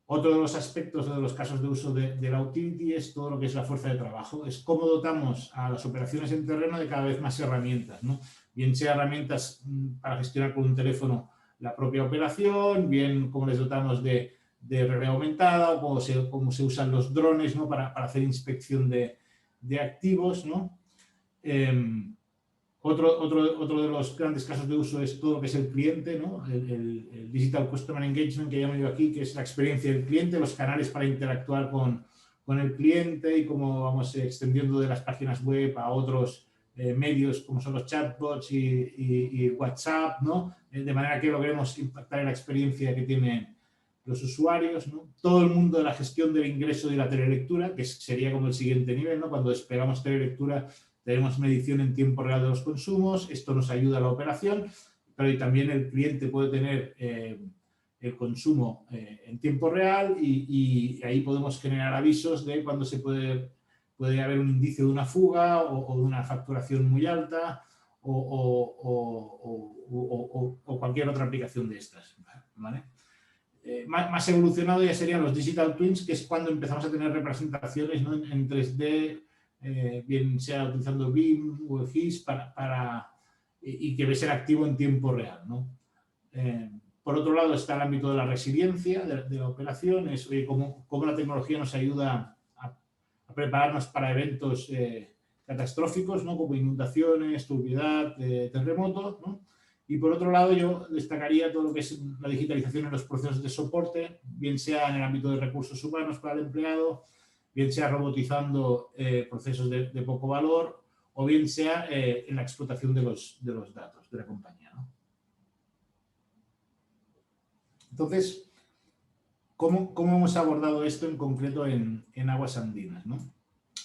Otro de los aspectos de los casos de uso de la utility es todo lo que es la fuerza de trabajo. Es cómo dotamos a las operaciones en terreno de cada vez más herramientas, ¿no? Bien sea herramientas para gestionar con un teléfono la propia operación, bien cómo les dotamos de realidad aumentada o cómo se usan los drones, ¿no? para hacer inspección de activos, ¿no? Otro de los grandes casos de uso es todo lo que es el cliente, ¿no? El Digital Customer Engagement que llamo yo aquí, que es la experiencia del cliente, los canales para interactuar con el cliente y cómo vamos extendiendo de las páginas web a otros medios como son los chatbots y WhatsApp, ¿no? De manera que logremos impactar en la experiencia que tienen los usuarios, ¿no? Todo el mundo de la gestión del ingreso de la telelectura, que sería como el siguiente nivel, ¿no? Cuando desplegamos telelectura tenemos medición en tiempo real de los consumos, esto nos ayuda a la operación, pero también el cliente puede tener el consumo en tiempo real y ahí podemos generar avisos de cuando puede haber un indicio de una fuga o de una facturación muy alta o cualquier otra aplicación de estas, ¿vale? Más evolucionado ya serían los Digital Twins, que es cuando empezamos a tener representaciones, ¿no? en 3D, bien sea utilizando BIM o GIS y que debe ser activo en tiempo real, ¿no? Por otro lado está el ámbito de la resiliencia de la operación, es cómo la tecnología nos ayuda a prepararnos para eventos catastróficos, ¿no? Como inundaciones, turbiedad, terremotos, ¿no? Y por otro lado yo destacaría todo lo que es la digitalización en los procesos de soporte, bien sea en el ámbito de recursos humanos para el empleado, bien sea robotizando procesos de poco valor, o bien sea en la explotación de los datos de la compañía, ¿no? Entonces, ¿cómo hemos abordado esto en concreto en Aguas Andinas, ¿no?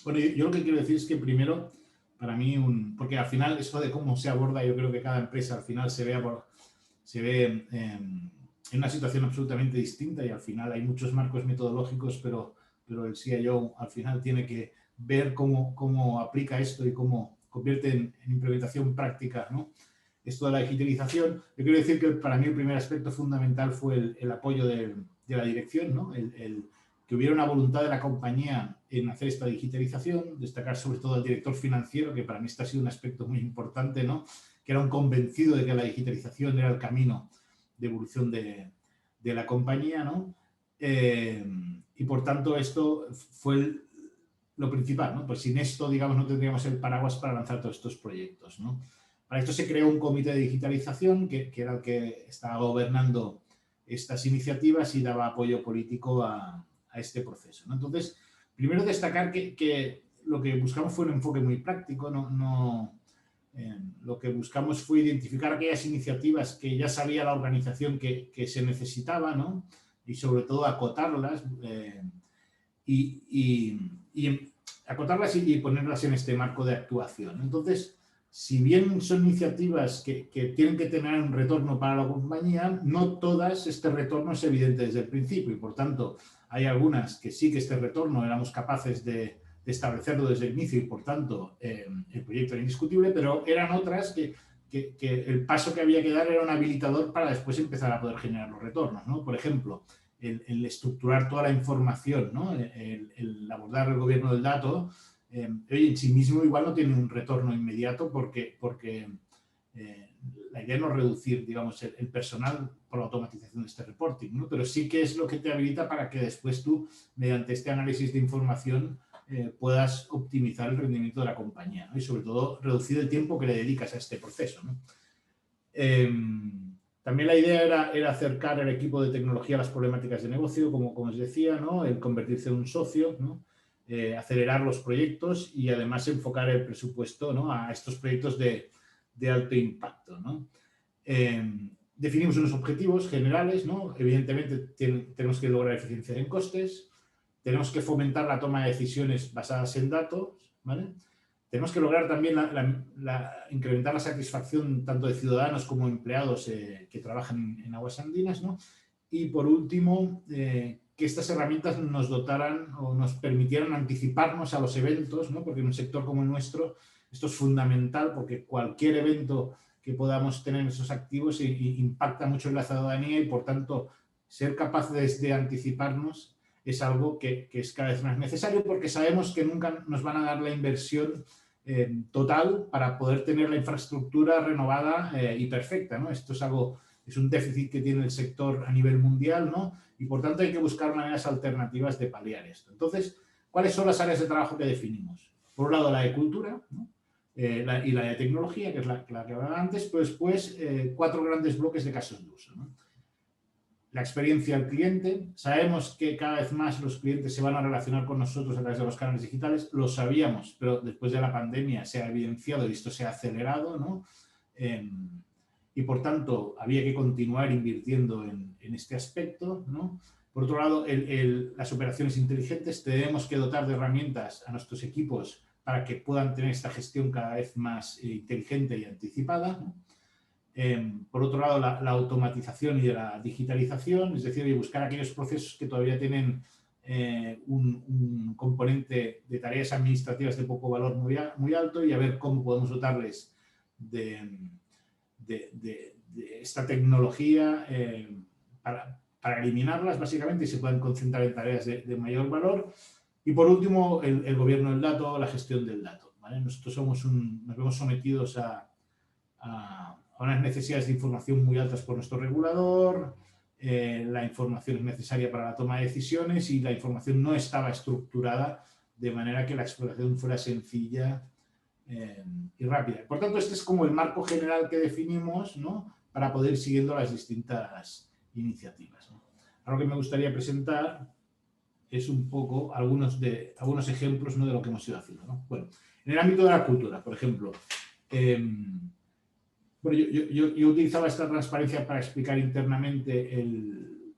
Bueno, yo lo que quiero decir es que primero, para mí, porque al final esto de cómo se aborda, yo creo que cada empresa al final se ve en una situación absolutamente distinta y al final hay muchos marcos metodológicos, pero el CIO al final tiene que ver cómo aplica esto y cómo convierte en implementación práctica, ¿no? Esto de la digitalización. Yo quiero decir que para mí el primer aspecto fundamental fue el apoyo de la dirección, ¿no? Que hubiera una voluntad de la compañía en hacer esta digitalización, destacar sobre todo al director financiero, que para mí este ha sido un aspecto muy importante, ¿no? Que era un convencido de que la digitalización era el camino de evolución de la compañía, ¿no? Y por tanto esto fue lo principal, ¿no? Pues sin esto, digamos, no tendríamos el paraguas para lanzar todos estos proyectos, ¿no? Para esto se creó un comité de digitalización que era el que estaba gobernando estas iniciativas y daba apoyo político a este proceso, ¿no? Entonces, primero destacar que lo que buscamos fue un enfoque muy práctico, lo que buscamos fue identificar aquellas iniciativas que ya sabía la organización que se necesitaba, ¿no? Y sobre todo acotarlas acotarlas y ponerlas en este marco de actuación. Entonces, si bien son iniciativas que tienen que tener un retorno para la compañía, no todas este retorno es evidente desde el principio y, por tanto, hay algunas que sí que este retorno éramos capaces de establecerlo desde el inicio y, por tanto, el proyecto era indiscutible, pero eran otras que el paso que había que dar era un habilitador para después empezar a poder generar los retornos, ¿no? Por ejemplo, el estructurar toda la información, ¿no? El abordar el gobierno del dato, en sí mismo igual no tiene un retorno inmediato porque la idea no es reducir, digamos, el personal por la automatización de este reporting, ¿no? Pero sí que es lo que te habilita para que después tú, mediante este análisis de información, puedas optimizar el rendimiento de la compañía, ¿no? Y sobre todo reducir el tiempo que le dedicas a este proceso, ¿no? También la idea era acercar el equipo de tecnología a las problemáticas de negocio, como os decía, ¿no? El convertirse en un socio, ¿no? Acelerar los proyectos y además enfocar el presupuesto, ¿no? A estos proyectos de alto impacto, ¿no? Definimos unos objetivos generales, ¿no? Evidentemente tenemos que lograr eficiencia en costes, tenemos que fomentar la toma de decisiones basadas en datos, ¿vale? Tenemos que lograr también incrementar la satisfacción tanto de ciudadanos como empleados que trabajan en Aguas Andinas, ¿no? Y por último, que estas herramientas nos dotaran o nos permitieran anticiparnos a los eventos, ¿no? Porque en un sector como el nuestro esto es fundamental porque cualquier evento que podamos tener en esos activos impacta mucho en la ciudadanía y, por tanto, ser capaces de anticiparnos es algo que es cada vez más necesario porque sabemos que nunca nos van a dar la inversión total para poder tener la infraestructura renovada y perfecta, ¿no? Esto es un déficit que tiene el sector a nivel mundial, ¿no? Y por tanto hay que buscar maneras alternativas de paliar esto. Entonces, ¿cuáles son las áreas de trabajo que definimos? Por un lado, la de cultura, ¿no? Y la de tecnología, que es la que hablaba antes, pero después 4 grandes bloques de casos de uso, ¿no? La experiencia al cliente. Sabemos que cada vez más los clientes se van a relacionar con nosotros a través de los canales digitales. Lo sabíamos, pero después de la pandemia se ha evidenciado y esto se ha acelerado, ¿no? Y por tanto había que continuar invirtiendo en este aspecto, ¿no? Por otro lado, las operaciones inteligentes. Tenemos que dotar de herramientas a nuestros equipos para que puedan tener esta gestión cada vez más inteligente y anticipada, ¿no? Por otro lado, la automatización y de la digitalización, es decir, buscar aquellos procesos que todavía tienen un componente de tareas administrativas de poco valor muy alto y a ver cómo podemos dotarles de esta tecnología para eliminarlas, básicamente, y se puedan concentrar en tareas de mayor valor. Y por último, el gobierno del dato, la gestión del dato, ¿vale? Nosotros nos vemos sometidos a a unas necesidades de información muy altas por nuestro regulador, la información es necesaria para la toma de decisiones y la información no estaba estructurada de manera que la explotación fuera sencilla y rápida. Por tanto, este es como el marco general que definimos, ¿no?, para poder ir siguiendo las distintas iniciativas, ¿no? Ahora lo que me gustaría presentar es un poco algunos ejemplos, ¿no?, de lo que hemos ido haciendo, ¿no? Bueno, en el ámbito de la cultura, por ejemplo, bueno, yo utilizaba esta transparencia para explicar internamente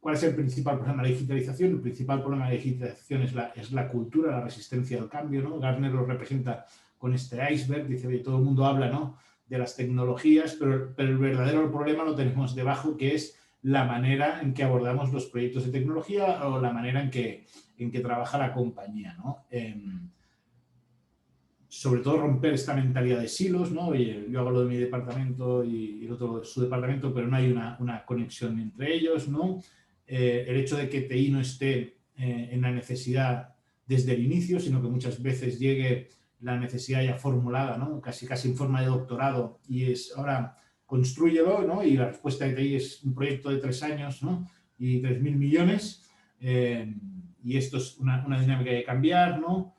cuál es el principal problema de la digitalización. El principal problema de la digitalización es la cultura, la resistencia al cambio, ¿no? Gartner lo representa con este iceberg, dice, oye, todo el mundo habla, ¿no?, de las tecnologías, pero el verdadero problema lo tenemos debajo, que es la manera en que abordamos los proyectos de tecnología o la manera en que trabaja la compañía, ¿no? Sobre todo romper esta mentalidad de silos, ¿no? Oye, yo hago lo de mi departamento y el otro de su departamento, pero no hay una conexión entre ellos, ¿no? El hecho de que TI no esté en la necesidad desde el inicio, sino que muchas veces llegue la necesidad ya formulada, ¿no?, casi en forma de doctorado, y es ahora constrúyelo, ¿no? Y la respuesta de TI es un proyecto de 3 años, ¿no?, y 3.000 millones, y esto es una dinámica que hay que cambiar, ¿no?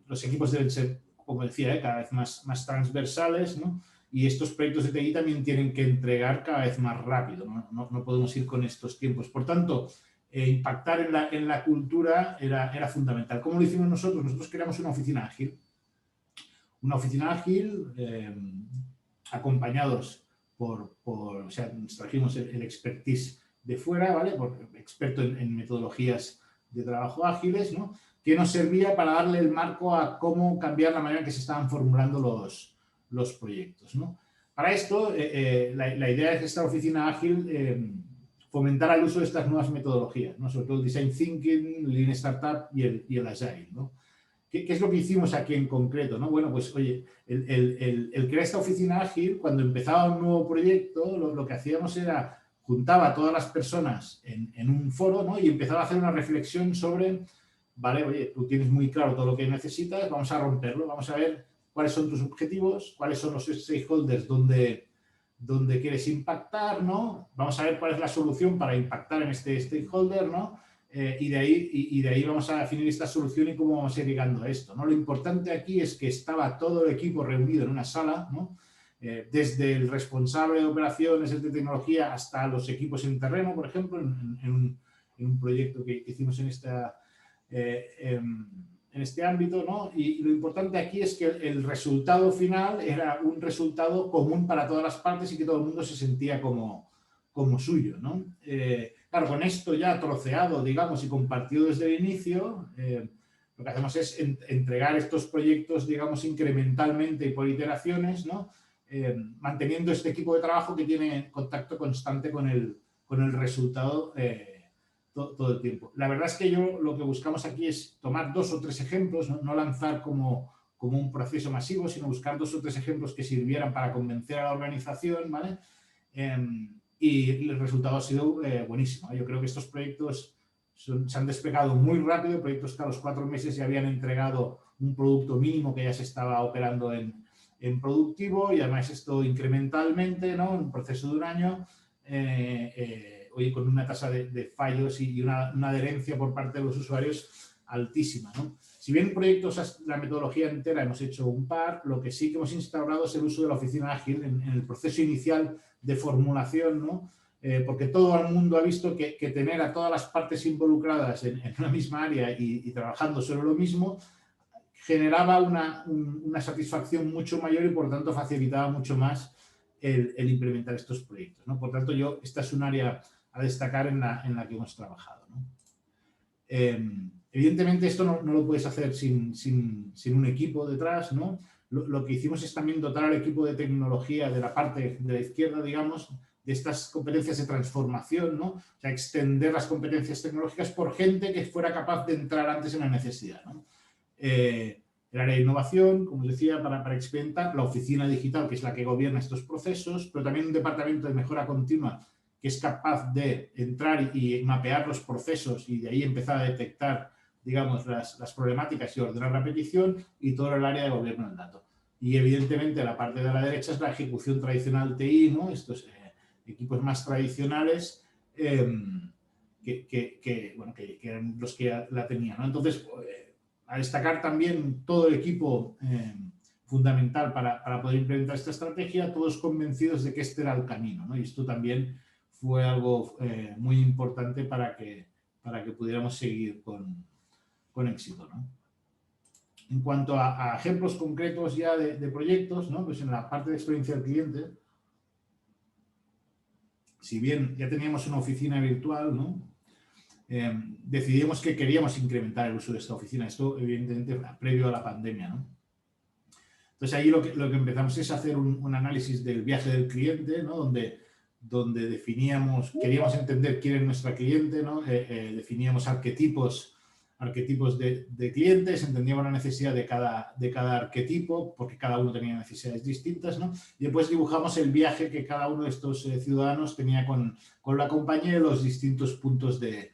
Los equipos deben ser, como decía, cada vez más transversales, ¿no? Y estos proyectos de TI también tienen que entregar cada vez más rápido, ¿no? No podemos ir con estos tiempos. Por tanto, impactar en la cultura era fundamental. ¿Cómo lo hicimos nosotros? Nosotros creamos una oficina ágil. Una oficina ágil acompañados o sea, nos trajimos el expertise de fuera, ¿vale?, experto en metodologías de trabajo ágiles, ¿no?, que nos servía para darle el marco a cómo cambiar la manera en que se estaban formulando los proyectos, ¿no? Para esto, la idea es que esta oficina ágil fomentara el uso de estas nuevas metodologías, ¿no?, sobre todo el Design Thinking, Lean Startup y el Agile, ¿no? ¿Qué es lo que hicimos aquí en concreto, ¿no? Bueno, pues, oye, el crear esta oficina ágil, cuando empezaba un nuevo proyecto, lo que hacíamos era juntaba a todas las personas en un foro, ¿no?, y empezaba a hacer una reflexión sobre, vale, oye, tú tienes muy claro todo lo que necesitas, vamos a romperlo, vamos a ver cuáles son tus objetivos, cuáles son los stakeholders donde quieres impactar, ¿no? Vamos a ver cuál es la solución para impactar en este stakeholder, ¿no? Y de ahí vamos a definir esta solución y cómo vamos a ir llegando a esto, ¿no? Lo importante aquí es que estaba todo el equipo reunido en una sala, ¿no? Desde el responsable de operaciones, el de tecnología, hasta los equipos en terreno, por ejemplo, en un proyecto que hicimos en este ámbito, ¿no? Y lo importante aquí es que el resultado final era un resultado común para todas las partes y que todo el mundo se sentía como suyo, ¿no? Claro, con esto ya troceado, digamos, y compartido desde el inicio, lo que hacemos es entregar estos proyectos, digamos, incrementalmente y por iteraciones, ¿no? Manteniendo este equipo de trabajo que tiene contacto constante con el resultado todo el tiempo. La verdad es que lo que buscamos aquí es tomar 2 o 3 ejemplos, no lanzar como un proceso masivo, sino buscar 2 o 3 ejemplos que sirvieran para convencer a la organización, ¿vale? Y el resultado ha sido buenísimo. Yo creo que estos proyectos se han desplegado muy rápido, proyectos que a los 4 meses ya habían entregado un producto mínimo que ya se estaba operando en productivo, y además esto incrementalmente, ¿no?, en un proceso de un año, hoy con una tasa de fallos y una adherencia por parte de los usuarios altísima, ¿no? Si bien proyectos, la metodología entera hemos hecho un par, lo que sí que hemos instaurado es el uso de la oficina ágil en el proceso inicial de formulación, ¿no? Porque todo el mundo ha visto que tener a todas las partes involucradas en una misma área y trabajando sobre lo mismo generaba una satisfacción mucho mayor y por tanto facilitaba mucho más el implementar estos proyectos, ¿no? Por tanto, esta es un área a destacar en la que hemos trabajado, ¿no? Evidentemente esto no lo puedes hacer sin un equipo detrás, ¿no? Lo que hicimos es también dotar al equipo de tecnología de la parte de la izquierda, digamos, de estas competencias de transformación, ¿no? O sea, extender las competencias tecnológicas por gente que fuera capaz de entrar antes en la necesidad, ¿no? El área de innovación, como os decía, para experimentar, la oficina digital, que es la que gobierna estos procesos, pero también un departamento de mejora continua que es capaz de entrar y mapear los procesos y de ahí empezar a detectar, digamos, las problemáticas y ordenar la petición, y todo el área de gobierno del dato. Y evidentemente la parte de la derecha es la ejecución tradicional TI, ¿no? Estos equipos más tradicionales que eran los que la tenían, ¿no? Entonces, a destacar también todo el equipo fundamental para poder implementar esta estrategia, todos convencidos de que este era el camino, ¿no? Y esto también fue algo muy importante para que pudiéramos seguir con éxito, ¿no? En cuanto a ejemplos concretos ya de proyectos, ¿no? Pues en la parte de experiencia del cliente, si bien ya teníamos una oficina virtual, ¿no? Decidimos que queríamos incrementar el uso de esta oficina. Esto, evidentemente, previo a la pandemia, ¿no? Entonces, ahí lo que empezamos es hacer un análisis del viaje del cliente, ¿no? Donde definíamos, queríamos entender quién es nuestra cliente, ¿no? Definíamos arquetipos de clientes, entendíamos la necesidad de cada arquetipo, porque cada uno tenía necesidades distintas, ¿no? Y después dibujamos el viaje que cada uno de estos ciudadanos tenía con la compañía y los distintos puntos de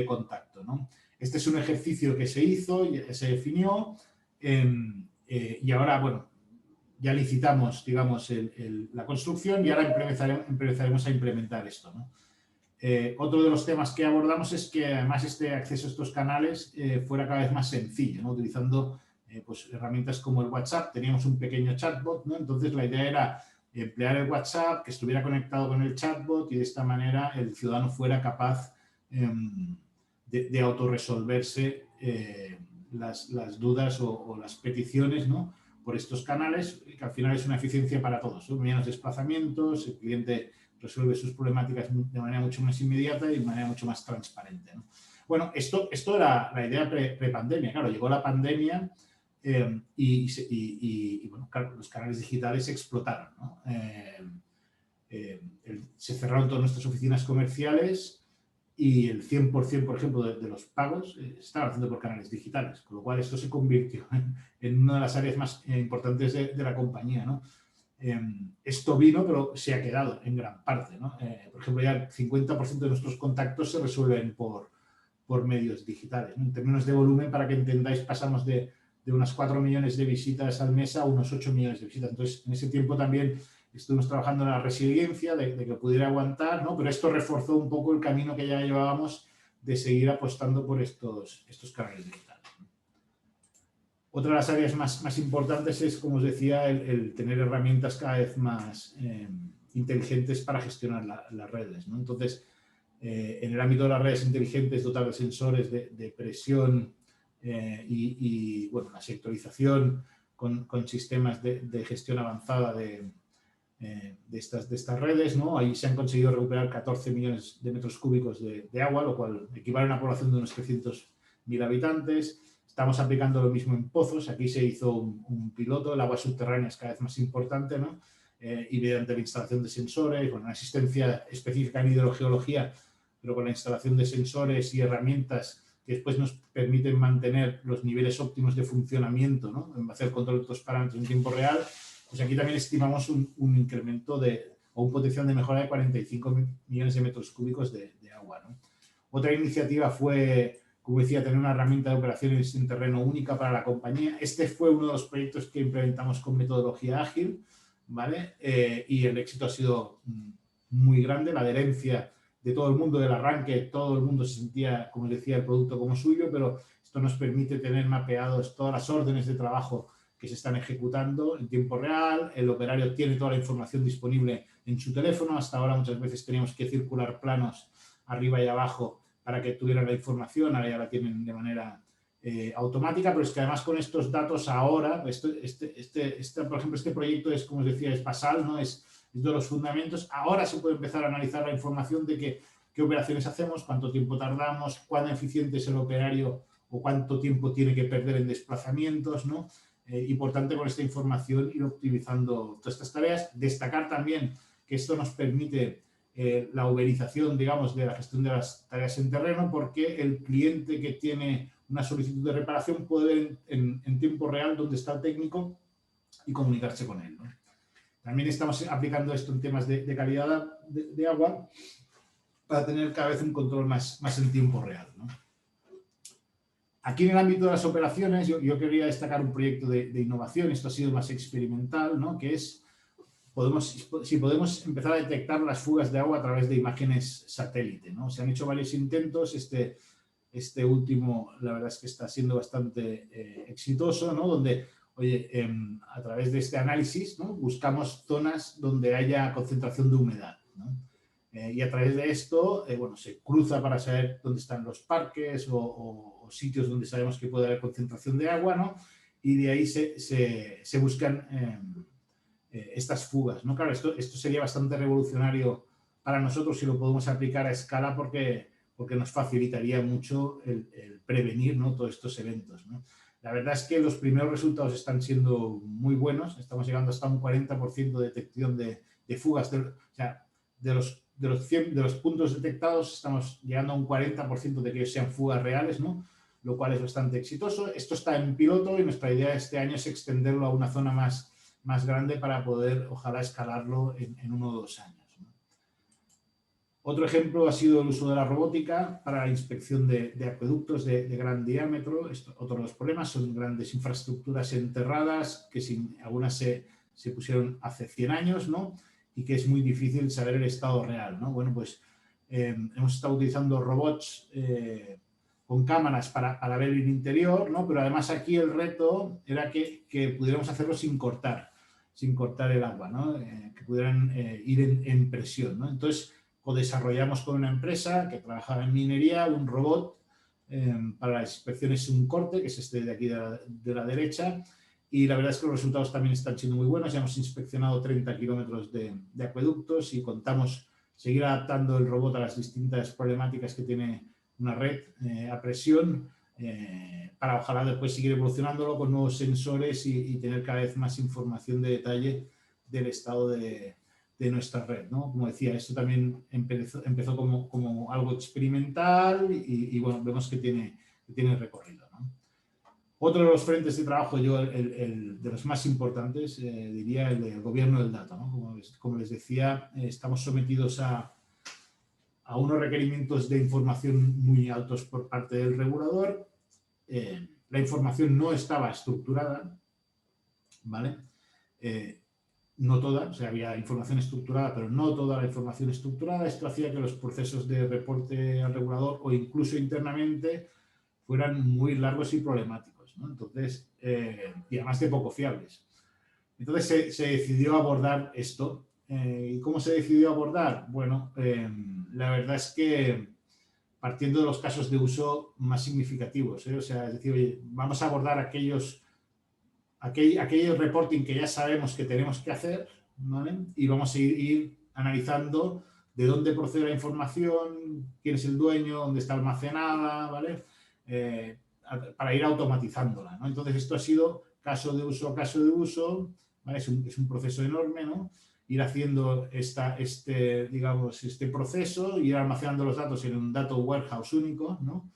contacto, ¿no? Este es un ejercicio que se hizo, se definió, y ahora, bueno, ya licitamos, digamos, la construcción y ahora empezaremos a implementar esto, ¿no? Otro de los temas que abordamos es que además este acceso a estos canales fuera cada vez más sencillo, ¿no? Utilizando pues, herramientas como el WhatsApp. Teníamos un pequeño chatbot, ¿no? Entonces la idea era emplear el WhatsApp, que estuviera conectado con el chatbot y de esta manera el ciudadano fuera capaz de autorresolverse las dudas o las peticiones, ¿no? Por estos canales, que al final es una eficiencia para todos, ¿no? Menos desplazamientos, el cliente resuelve sus problemáticas de manera mucho más inmediata y de manera mucho más transparente, ¿no? Bueno, esto era la idea pre-pandemia. Claro, llegó la pandemia y bueno, claro, los canales digitales explotaron, ¿no? Se cerraron todas nuestras oficinas comerciales y el 100%, por ejemplo, de los pagos se estaban haciendo por canales digitales, con lo cual esto se convirtió en una de las áreas más importantes de la compañía, ¿no? Esto vino, pero se ha quedado en gran parte, ¿no? Por ejemplo, ya el 50% de nuestros contactos se resuelven por medios digitales, ¿no? En términos de volumen, para que entendáis, pasamos de unas 4 millones de visitas al mes a unos 8 millones de visitas. Entonces, en ese tiempo también estuvimos trabajando en la resiliencia de que pudiera aguantar, ¿no? Pero esto reforzó un poco el camino que ya llevábamos de seguir apostando por estos canales digitales. Otra de las áreas más importantes es, como os decía, el tener herramientas cada vez más inteligentes para gestionar las redes, ¿no? Entonces, en el ámbito de las redes inteligentes, dotar de sensores de presión y bueno, la sectorización con sistemas de gestión avanzada de estas redes, ¿no? Ahí se han conseguido recuperar 14 millones de metros cúbicos de agua, lo cual equivale a una población de unos 300.000 habitantes. Estamos aplicando lo mismo en pozos. Aquí se hizo un piloto, el agua subterránea es cada vez más importante, ¿no? Y mediante la instalación de sensores, bueno, una asistencia específica en hidrogeología, pero con la instalación de sensores y herramientas que después nos permiten mantener los niveles óptimos de funcionamiento, ¿no? En hacer control de estos parámetros en tiempo real. Pues aquí también estimamos un incremento o un potencial de mejora de 45 millones de metros cúbicos de agua, ¿no? Otra iniciativa fue, como decía, tener una herramienta de operaciones en terreno única para la compañía. Este fue uno de los proyectos que implementamos con metodología ágil, ¿vale? Y el éxito ha sido muy grande. La adherencia de todo el mundo del arranque, todo el mundo se sentía, como decía, el producto como suyo, pero esto nos permite tener mapeados todas las órdenes de trabajo que se están ejecutando en tiempo real. El operario tiene toda la información disponible en su teléfono. Hasta ahora muchas veces teníamos que circular planos arriba y abajo para que tuvieran la información. Ahora ya la tienen de manera automática, pero es que además con estos datos ahora, por ejemplo, este proyecto es, como os decía, es basal, ¿no? Es de los fundamentos. Ahora se puede empezar a analizar la información de qué operaciones hacemos, cuánto tiempo tardamos, cuán eficiente es el operario o cuánto tiempo tiene que perder en desplazamientos, ¿no? Importante con esta información ir optimizando todas estas tareas. Destacar también que esto nos permite la uberización, digamos, de la gestión de las tareas en terreno, porque el cliente que tiene una solicitud de reparación puede ver en tiempo real dónde está el técnico y comunicarse con él, ¿no? También estamos aplicando esto en temas de calidad de agua para tener cada vez un control más en tiempo real, ¿no? Aquí en el ámbito de las operaciones yo quería destacar un proyecto de innovación, esto ha sido más experimental, ¿no? Que es, si podemos empezar a detectar las fugas de agua a través de imágenes satélite, ¿no? Se han hecho varios intentos, este último la verdad es que está siendo bastante exitoso, ¿no? Donde, oye, a través de este análisis, ¿no? Buscamos zonas donde haya concentración de humedad, ¿no? Y a través de esto, bueno, se cruza para saber dónde están los parques o sitios donde sabemos que puede haber concentración de agua, ¿no? Y de ahí se buscan estas fugas, ¿no? Claro, esto sería bastante revolucionario para nosotros si lo podemos aplicar a escala porque nos facilitaría mucho el prevenir, ¿no? Todos estos eventos, ¿no? La verdad es que los primeros resultados están siendo muy buenos, estamos llegando hasta un 40% de detección de fugas, o sea, de los puntos detectados estamos llegando a un 40% de que ellos sean fugas reales, ¿no? Lo cual es bastante exitoso. Esto está en piloto y nuestra idea este año es extenderlo a una zona más grande para poder, ojalá, escalarlo en 1 o 2 años, ¿no? Otro ejemplo ha sido el uso de la robótica para la inspección de acueductos de gran diámetro. Otro de los problemas son grandes infraestructuras enterradas, que algunas se pusieron hace 100 años, ¿no? Y que es muy difícil saber el estado real, ¿no? Bueno, pues hemos estado utilizando robots con cámaras para ver el interior, ¿no? Pero además aquí el reto era que pudiéramos hacerlo sin cortar el agua, ¿no? Que pudieran ir en presión, ¿no? Entonces, desarrollamos con una empresa que trabajaba en minería un robot para las inspecciones un corte, que es este de aquí de la derecha, y la verdad es que los resultados también están siendo muy buenos. Ya hemos inspeccionado 30 kilómetros de acueductos y contamos seguir adaptando el robot a las distintas problemáticas que tiene una red a presión para ojalá después seguir evolucionándolo con nuevos sensores y tener cada vez más información de detalle del estado de nuestra red, ¿no? Como decía, esto también empezó como algo experimental y bueno, vemos que tiene recorrido, ¿no? Otro de los frentes de trabajo, de los más importantes, diría el del gobierno del dato, ¿no? Como les decía, estamos sometidos a unos requerimientos de información muy altos por parte del regulador. La información no estaba estructurada, ¿vale? No toda, o sea, había información estructurada, pero no toda la información estructurada. Esto hacía que los procesos de reporte al regulador o incluso internamente fueran muy largos y problemáticos, ¿no? Entonces, y además de poco fiables. Entonces se decidió abordar esto. ¿Y cómo se decidió abordar? Bueno, la verdad es que partiendo de los casos de uso más significativos, o sea, es decir, oye, vamos a abordar aquellos reporting que ya sabemos que tenemos que hacer, ¿vale? Y vamos a ir analizando de dónde procede la información, quién es el dueño, dónde está almacenada, ¿vale? Para ir automatizándola, ¿no? Entonces esto ha sido caso de uso a caso de uso, ¿vale? Es un proceso enorme, ¿no? Ir haciendo este proceso, ir almacenando los datos en un data warehouse único, ¿no?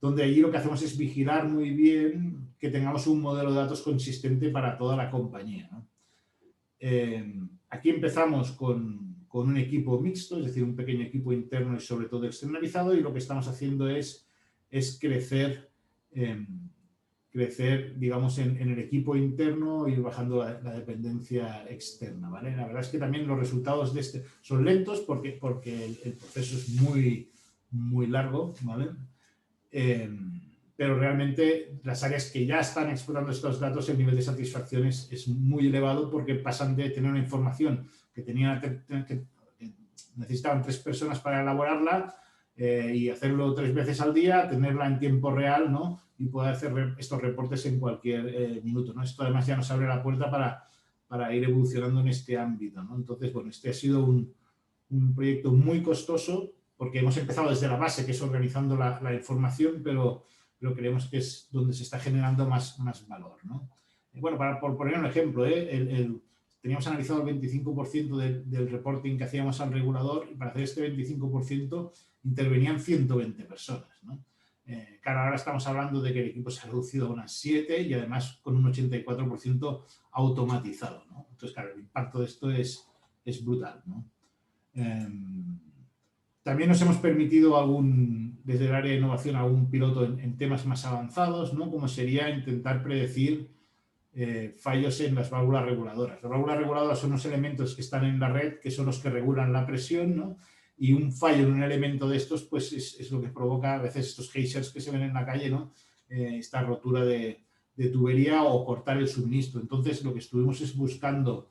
Donde allí lo que hacemos es vigilar muy bien que tengamos un modelo de datos consistente para toda la compañía, ¿no? Aquí empezamos con un equipo mixto, es decir, un pequeño equipo interno y sobre todo externalizado, y lo que estamos haciendo es crecer, digamos, en el equipo interno y bajando la dependencia externa, ¿vale? La verdad es que también los resultados de son lentos porque el proceso es muy, muy largo, ¿vale? Pero realmente las áreas que ya están explorando estos datos, el nivel de satisfacción es muy elevado porque pasan de tener una información que necesitaban 3 personas para elaborarla y hacerlo 3 veces al día, tenerla en tiempo real, ¿no? Y poder hacer estos reportes en cualquier minuto, ¿no? Esto además ya nos abre la puerta para ir evolucionando en este ámbito, ¿no? Entonces, bueno, este ha sido un proyecto muy costoso porque hemos empezado desde la base, que es organizando la información, pero creemos que es donde se está generando más valor, ¿no? Bueno, por poner un ejemplo, teníamos analizado el 25% del reporting que hacíamos al regulador y para hacer este 25% intervenían 120 personas, ¿no? Claro, ahora estamos hablando de que el equipo se ha reducido a unas 7 y además con un 84% automatizado, ¿no? Entonces, claro, el impacto de esto es brutal, ¿no? También nos hemos permitido desde el área de innovación algún piloto en temas más avanzados, ¿no? Como sería intentar predecir fallos en las válvulas reguladoras. Las válvulas reguladoras son unos elementos que están en la red, que son los que regulan la presión, ¿no? Y un fallo en un elemento de estos, pues es lo que provoca a veces estos geysers que se ven en la calle, ¿no? Esta rotura de tubería o cortar el suministro. Entonces, lo que estuvimos es buscando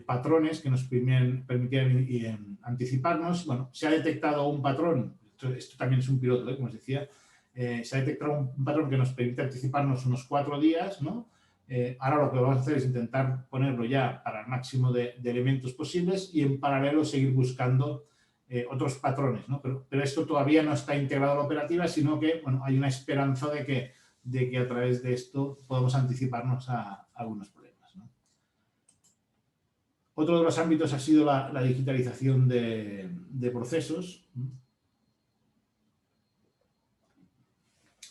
patrones que nos permitieran anticiparnos. Bueno, se ha detectado un patrón, esto también es un piloto, como os decía, se ha detectado un patrón que nos permite anticiparnos unos 4 días, ¿no? Ahora lo que vamos a hacer es intentar ponerlo ya para el máximo de elementos posibles y en paralelo seguir buscando otros patrones, ¿no? Pero esto todavía no está integrado a la operativa, sino que bueno, hay una esperanza de que a través de esto podamos anticiparnos a algunos problemas, ¿no? Otro de los ámbitos ha sido la digitalización de procesos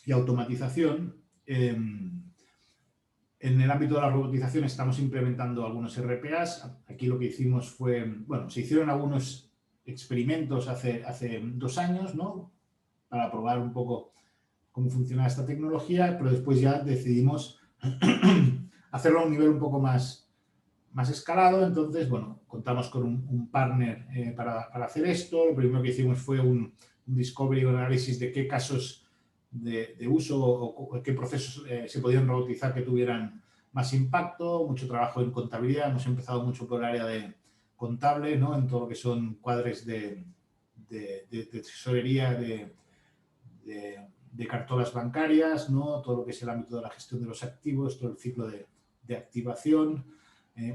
y automatización. En el ámbito de la robotización estamos implementando algunos RPAs. Aquí lo que hicimos fue, bueno, se hicieron algunos experimentos hace 2 años, ¿no? Para probar un poco cómo funciona esta tecnología, pero después ya decidimos hacerlo a un nivel un poco más escalado. Entonces, bueno, contamos con un partner para hacer esto. Lo primero que hicimos fue un discovery, un análisis de qué casos de uso o qué procesos se podían robotizar que tuvieran más impacto. Mucho trabajo en contabilidad. Hemos empezado mucho por el área de contable, ¿no? En todo lo que son cuadres de tesorería, de cartolas bancarias, ¿no? Todo lo que es el ámbito de la gestión de los activos, todo el ciclo de activación.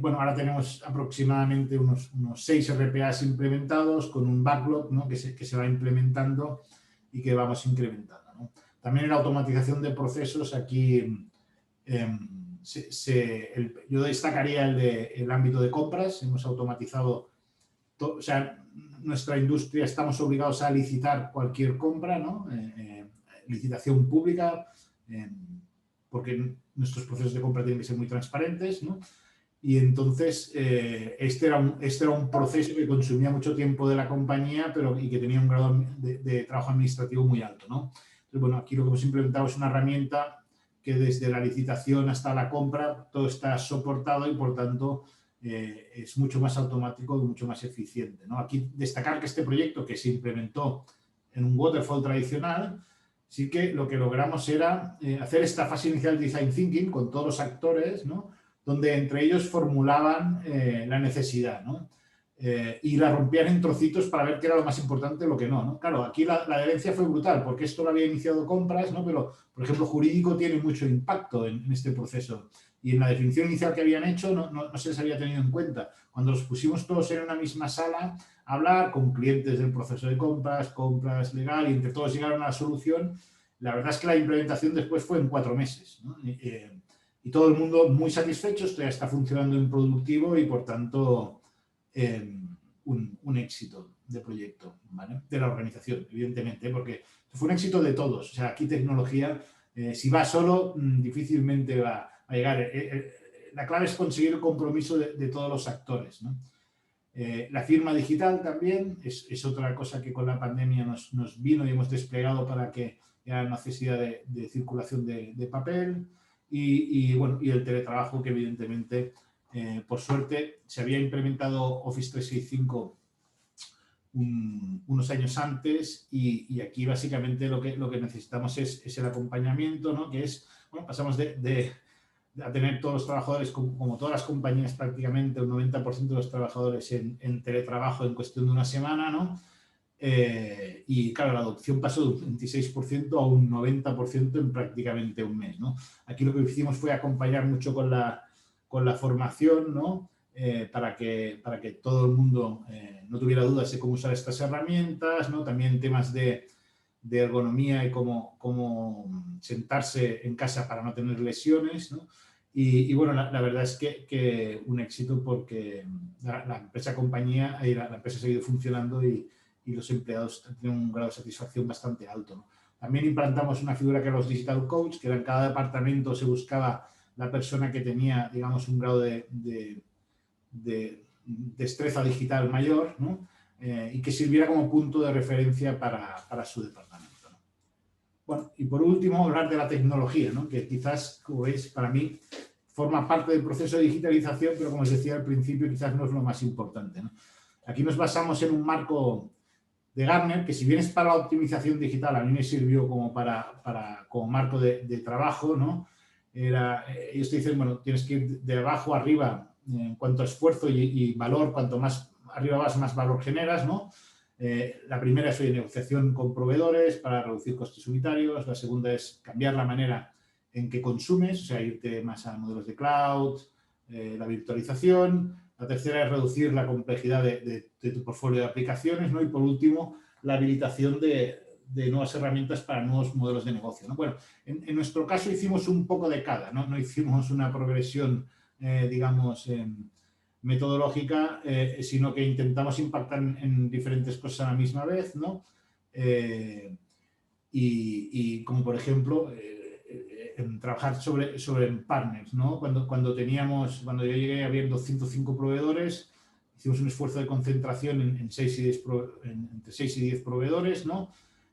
Bueno, ahora tenemos aproximadamente unos 6 RPAs implementados con un backlog, ¿no? que se va implementando y que vamos incrementando, ¿no? También en la automatización de procesos, aquí yo destacaría el ámbito de compras. Hemos automatizado, o sea, nuestra industria estamos obligados a licitar cualquier compra, ¿no? Licitación pública, porque nuestros procesos de compra tienen que ser muy transparentes, ¿no? Y entonces este era un proceso que consumía mucho tiempo de la compañía y que tenía un grado de trabajo administrativo muy alto, ¿no? Entonces, bueno, aquí lo que hemos implementado es una herramienta que desde la licitación hasta la compra todo está soportado y por tanto es mucho más automático y mucho más eficiente, ¿no? Aquí destacar que este proyecto que se implementó en un waterfall tradicional, sí que lo que logramos era hacer esta fase inicial de design thinking con todos los actores, ¿no? Donde entre ellos formulaban la necesidad, ¿no? Y la rompían en trocitos para ver qué era lo más importante y lo que no, ¿no? Claro, aquí la adherencia fue brutal porque esto lo había iniciado compras, ¿no? Pero, por ejemplo, jurídico tiene mucho impacto en este proceso y en la definición inicial que habían hecho no se les había tenido en cuenta. Cuando los pusimos todos en una misma sala a hablar con clientes del proceso de compras legal, y entre todos llegaron a la solución, la verdad es que la implementación después fue en 4 meses, ¿no? Y todo el mundo muy satisfecho. Esto ya está funcionando en productivo y, por tanto, un éxito de proyecto, ¿vale? De la organización, evidentemente, porque fue un éxito de todos. O sea, aquí tecnología, si va solo, difícilmente va a llegar. La clave es conseguir el compromiso de todos los actores, ¿no? La firma digital también es otra cosa que con la pandemia nos vino y hemos desplegado para que haya necesidad de circulación de papel. Bueno, y el teletrabajo, que evidentemente, por suerte, se había implementado Office 365 unos años antes y aquí básicamente lo que necesitamos es el acompañamiento, ¿no? Que es, bueno, pasamos a tener todos los trabajadores, como todas las compañías prácticamente, un 90% de los trabajadores en teletrabajo en cuestión de una semana, ¿no? Y claro, la adopción pasó de un 26% a un 90% en prácticamente un mes, ¿no? Aquí lo que hicimos fue acompañar mucho con la formación, ¿no? Para que todo el mundo no tuviera dudas de cómo usar estas herramientas, ¿no? También temas de ergonomía y cómo sentarse en casa para no tener lesiones, ¿no? Y bueno, la verdad es que un éxito porque la empresa ha seguido funcionando y los empleados tienen un grado de satisfacción bastante alto, ¿no? También implantamos una figura que eran los Digital Coach, que en cada departamento se buscaba la persona que tenía, digamos, un grado de destreza digital mayor, ¿no? Y que sirviera como punto de referencia para su departamento, ¿no? Bueno, y por último, hablar de la tecnología, ¿no? Que quizás, como veis, para mí forma parte del proceso de digitalización, pero como os decía al principio, quizás no es lo más importante, ¿no? Aquí nos basamos en un marco de Gartner, que si bien es para la optimización digital, a mí me sirvió como como marco de trabajo, ¿no? Ellos te dicen, bueno, tienes que ir de abajo a arriba en cuanto a esfuerzo y valor, cuanto más arriba vas, más valor generas, ¿no? La primera es negociación con proveedores para reducir costes unitarios, la segunda es cambiar la manera en que consumes, o sea, irte más a modelos de cloud, la virtualización. La tercera es reducir la complejidad de tu portfolio de aplicaciones, ¿no? Y por último, la habilitación de nuevas herramientas para nuevos modelos de negocio, ¿no? Bueno, en nuestro caso hicimos un poco de cada, ¿no? No hicimos una progresión, digamos, metodológica, sino que intentamos impactar en diferentes cosas a la misma vez, ¿no? Y como por ejemplo, en trabajar sobre partners, ¿no? Cuando yo llegué habiendo 105 proveedores, hicimos un esfuerzo de concentración entre 6 y 10 proveedores, ¿no?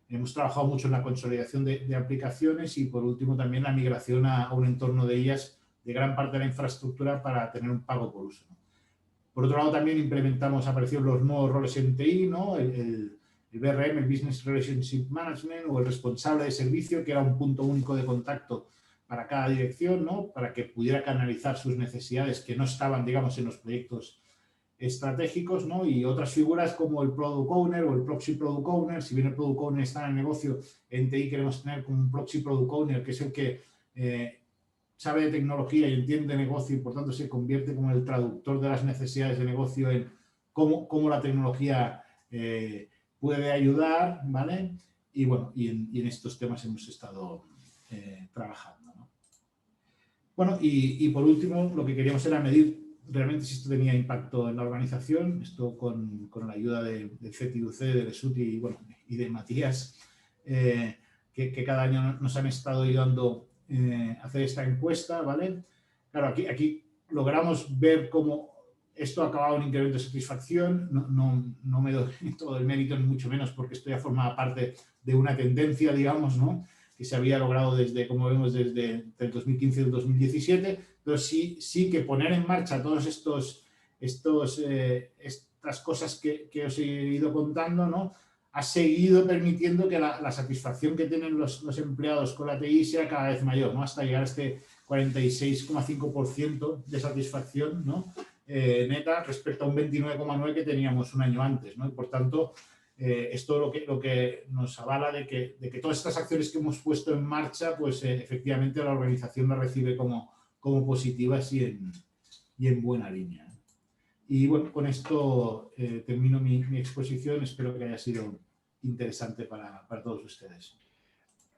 Hemos trabajado mucho en la consolidación de aplicaciones y por último también la migración a un entorno de ellas de gran parte de la infraestructura para tener un pago por uso, ¿no? Por otro lado también aparecieron los nuevos roles en TI, ¿no? El BRM, el Business Relationship Management, o el responsable de servicio, que era un punto único de contacto para cada dirección, ¿no? Para que pudiera canalizar sus necesidades que no estaban, digamos, en los proyectos estratégicos, ¿no? Y otras figuras como el Product Owner o el Proxy Product Owner. Si bien el Product Owner está en el negocio, en TI queremos tener como un Proxy Product Owner, que es el que sabe de tecnología y entiende de negocio y por tanto se convierte como el traductor de las necesidades de negocio en cómo la tecnología puede ayudar, ¿vale? Y bueno, y en estos temas hemos estado trabajando, ¿no? Bueno, y por último, lo que queríamos era medir realmente si esto tenía impacto en la organización, esto con la ayuda de CETIUC, de Lesuti y, bueno, y de Matías, que cada año nos han estado ayudando a hacer esta encuesta, ¿vale? Claro, aquí logramos ver cómo esto ha acabado en un incremento de satisfacción. No me doy todo el mérito, ni mucho menos, porque esto ya formaba parte de una tendencia, digamos, ¿no? Que se había logrado desde, como vemos, desde el 2015 y el 2017, pero sí que poner en marcha todos estas cosas que os he ido contando, ¿no? Ha seguido permitiendo que la satisfacción que tienen los empleados con la TI sea cada vez mayor, ¿no? Hasta llegar a este 46,5% de satisfacción, ¿no? Neta respecto a un 29,9% que teníamos un año antes, ¿no? Y por tanto, esto lo que nos avala de que todas estas acciones que hemos puesto en marcha, pues efectivamente la organización las recibe como positivas y en buena línea. Y bueno, con esto termino mi exposición. Espero que haya sido interesante para todos ustedes.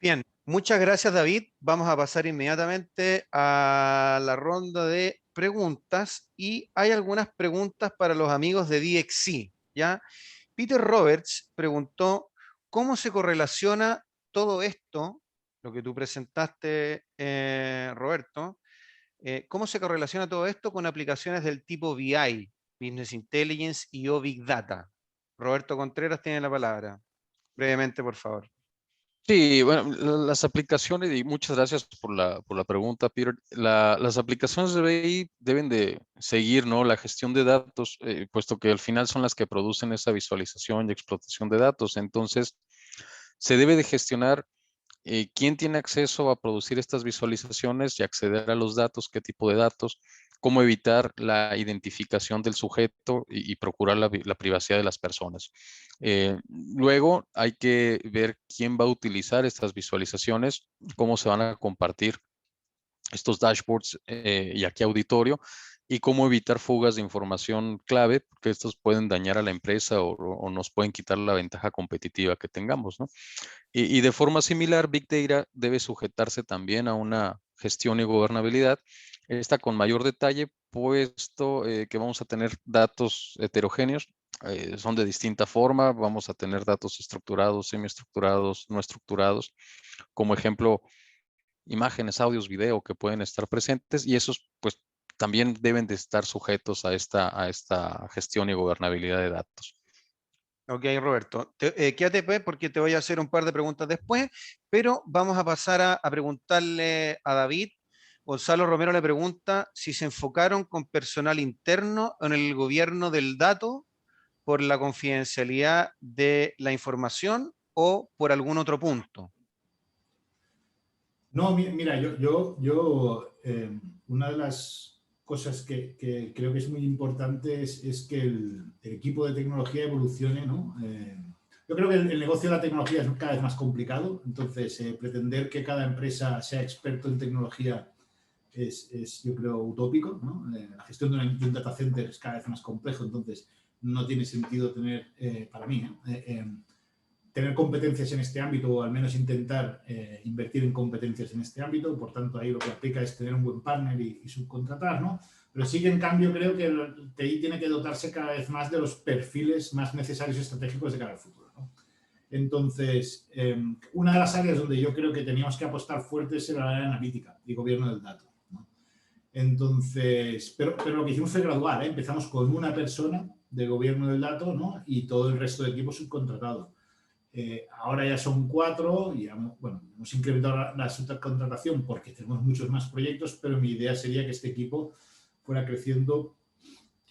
Bien, muchas gracias, David. Vamos a pasar inmediatamente a la ronda de preguntas y hay algunas preguntas para los amigos de DXC, ¿ya? Peter Roberts preguntó, ¿cómo se correlaciona todo esto, lo que tú presentaste, Roberto, cómo se correlaciona todo esto con aplicaciones del tipo BI, Business Intelligence y o Big Data? Roberto Contreras tiene la palabra. Brevemente, por favor. Sí, bueno, las aplicaciones, y muchas gracias por la pregunta, Peter. Las aplicaciones de BI deben de seguir, ¿no? La gestión de datos, puesto que al final son las que producen esa visualización y explotación de datos. Entonces, se debe de gestionar quién tiene acceso a producir estas visualizaciones y acceder a los datos, qué tipo de datos, cómo evitar la identificación del sujeto y procurar la privacidad de las personas. Luego hay que ver quién va a utilizar estas visualizaciones, cómo se van a compartir estos dashboards y aquí auditorio, y cómo evitar fugas de información clave, porque estos pueden dañar a la empresa o nos pueden quitar la ventaja competitiva que tengamos, ¿no? Y de forma similar, Big Data debe sujetarse también a una gestión y gobernabilidad. Esta con mayor detalle, puesto que vamos a tener datos heterogéneos, son de distinta forma, vamos a tener datos estructurados, semiestructurados, no estructurados, como ejemplo, imágenes, audios, video que pueden estar presentes y esos pues también deben de estar sujetos a esta gestión y gobernabilidad de datos. Ok, Roberto. Quédate pues, porque te voy a hacer un par de preguntas después, pero vamos a pasar a preguntarle a David. Gonzalo Romero le pregunta si se enfocaron con personal interno en el gobierno del dato por la confidencialidad de la información o por algún otro punto. No, mira, una de las cosas que creo que es muy importante es que el equipo de tecnología evolucione, ¿no? Yo creo que el negocio de la tecnología es cada vez más complicado, entonces pretender que cada empresa sea experto en tecnología es yo creo, utópico, ¿no? La gestión de un data center es cada vez más complejo, entonces no tiene sentido tener, para mí, tener competencias en este ámbito o al menos intentar invertir en competencias en este ámbito. Por tanto, ahí lo que aplica es tener un buen partner y subcontratar, ¿no? Pero sí que en cambio creo que el TI tiene que dotarse cada vez más de los perfiles más necesarios y estratégicos de cara al futuro, ¿no? Entonces, una de las áreas donde yo creo que teníamos que apostar fuerte era la área analítica y gobierno del dato, ¿no? Entonces, pero lo que hicimos fue gradual, ¿eh? Empezamos con una persona de gobierno del dato, ¿no? Y todo el resto de equipo subcontratado. Ahora ya son 4 y bueno, hemos incrementado la subcontratación porque tenemos muchos más proyectos, pero mi idea sería que este equipo fuera creciendo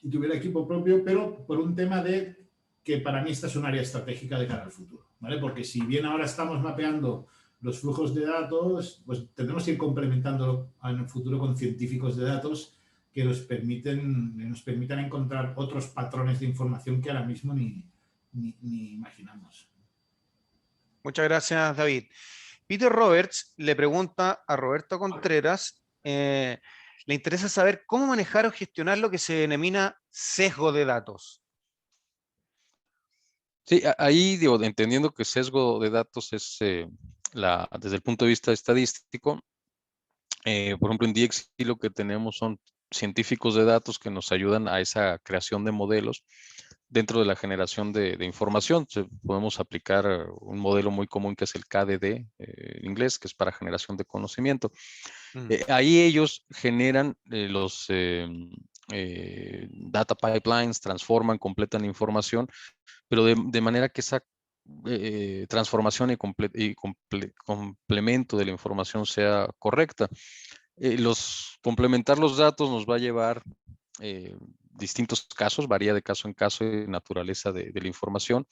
y tuviera equipo propio, pero por un tema de que para mí esta es un área estratégica de cara al futuro, ¿vale? Porque si bien ahora estamos mapeando los flujos de datos, pues tendremos que ir complementándolo en el futuro con científicos de datos que nos permitan encontrar otros patrones de información que ahora mismo ni imaginamos. Muchas gracias, David. Peter Roberts le pregunta a Roberto Contreras, le interesa saber cómo manejar o gestionar lo que se denomina sesgo de datos. Sí, ahí digo, entendiendo que sesgo de datos es desde el punto de vista estadístico, por ejemplo, en DXC lo que tenemos son científicos de datos que nos ayudan a esa creación de modelos dentro de la generación de información. Podemos aplicar un modelo muy común que es el KDD en inglés, que es para generación de conocimiento. Ahí ellos generan los data pipelines, transforman, completan información, pero de manera que esa transformación y complemento de la información sea correcta. Complementar los datos nos va a llevar distintos casos, varía de caso en caso de naturaleza de la información.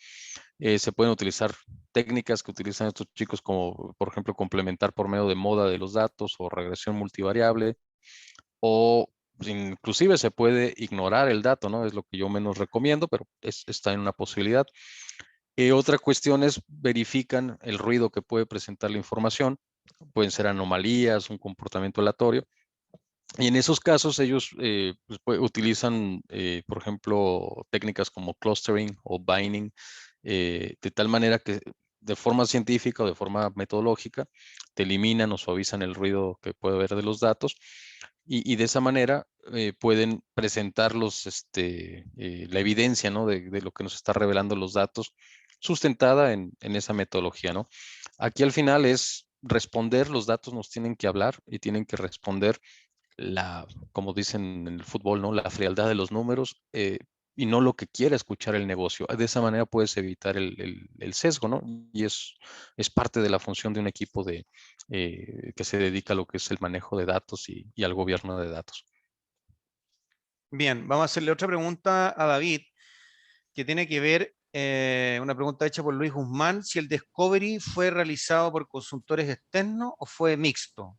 Se pueden utilizar técnicas que utilizan estos chicos como, por ejemplo, complementar por medio de moda de los datos o regresión multivariable, o inclusive se puede ignorar el dato, ¿no? Es lo que yo menos recomiendo, pero está en una posibilidad. Otra cuestión es verifican el ruido que puede presentar la información. Pueden ser anomalías, un comportamiento aleatorio. Y en esos casos ellos utilizan, por ejemplo, técnicas como clustering o binding, de tal manera que de forma científica o de forma metodológica te eliminan o suavizan el ruido que puede haber de los datos. Y de esa manera pueden presentarlos la evidencia, ¿no? de lo que nos está revelando los datos, sustentada en esa metodología, ¿no? Aquí al final es responder, los datos nos tienen que hablar y tienen que responder como dicen en el fútbol, ¿no? La frialdad de los números y no lo que quiere escuchar el negocio. De esa manera puedes evitar el sesgo, ¿no? Y es parte de la función de un equipo que se dedica a lo que es el manejo de datos y al gobierno de datos. Bien, vamos a hacerle otra pregunta a David, que tiene que ver, una pregunta hecha por Luis Guzmán, si el Discovery fue realizado por consultores externos o fue mixto.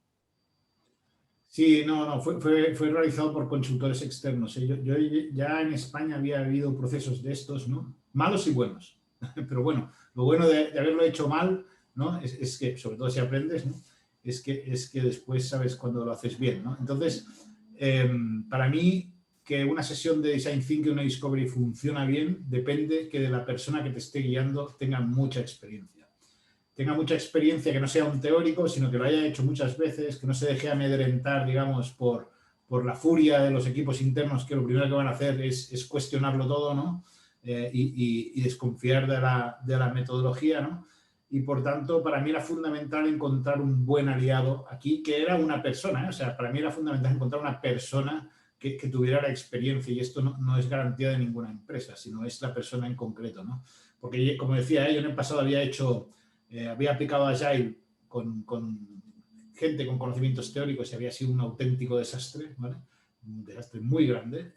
Sí, no, fue realizado por consultores externos. Yo ya en España había habido procesos de estos, ¿no? Malos y buenos. Pero bueno, lo bueno de haberlo hecho mal, ¿no? Es que, sobre todo si aprendes, ¿no? Es que después sabes cuando lo haces bien, ¿no? Entonces, para mí, que una sesión de Design Thinking, una Discovery funciona bien, depende que de la persona que te esté guiando tenga mucha experiencia. Que no sea un teórico, sino que lo haya hecho muchas veces, que no se deje amedrentar, digamos, por la furia de los equipos internos, que lo primero que van a hacer es cuestionarlo todo, ¿no? Y desconfiar de la metodología, ¿no? Y por tanto, para mí era fundamental encontrar un buen aliado aquí, que era una persona, ¿eh? O sea, para mí era fundamental encontrar una persona que tuviera la experiencia, y esto no es garantía de ninguna empresa, sino es la persona en concreto, ¿no? porque como decía, yo en el pasado había aplicado Agile con gente con conocimientos teóricos y había sido un auténtico desastre, ¿vale? Un desastre muy grande.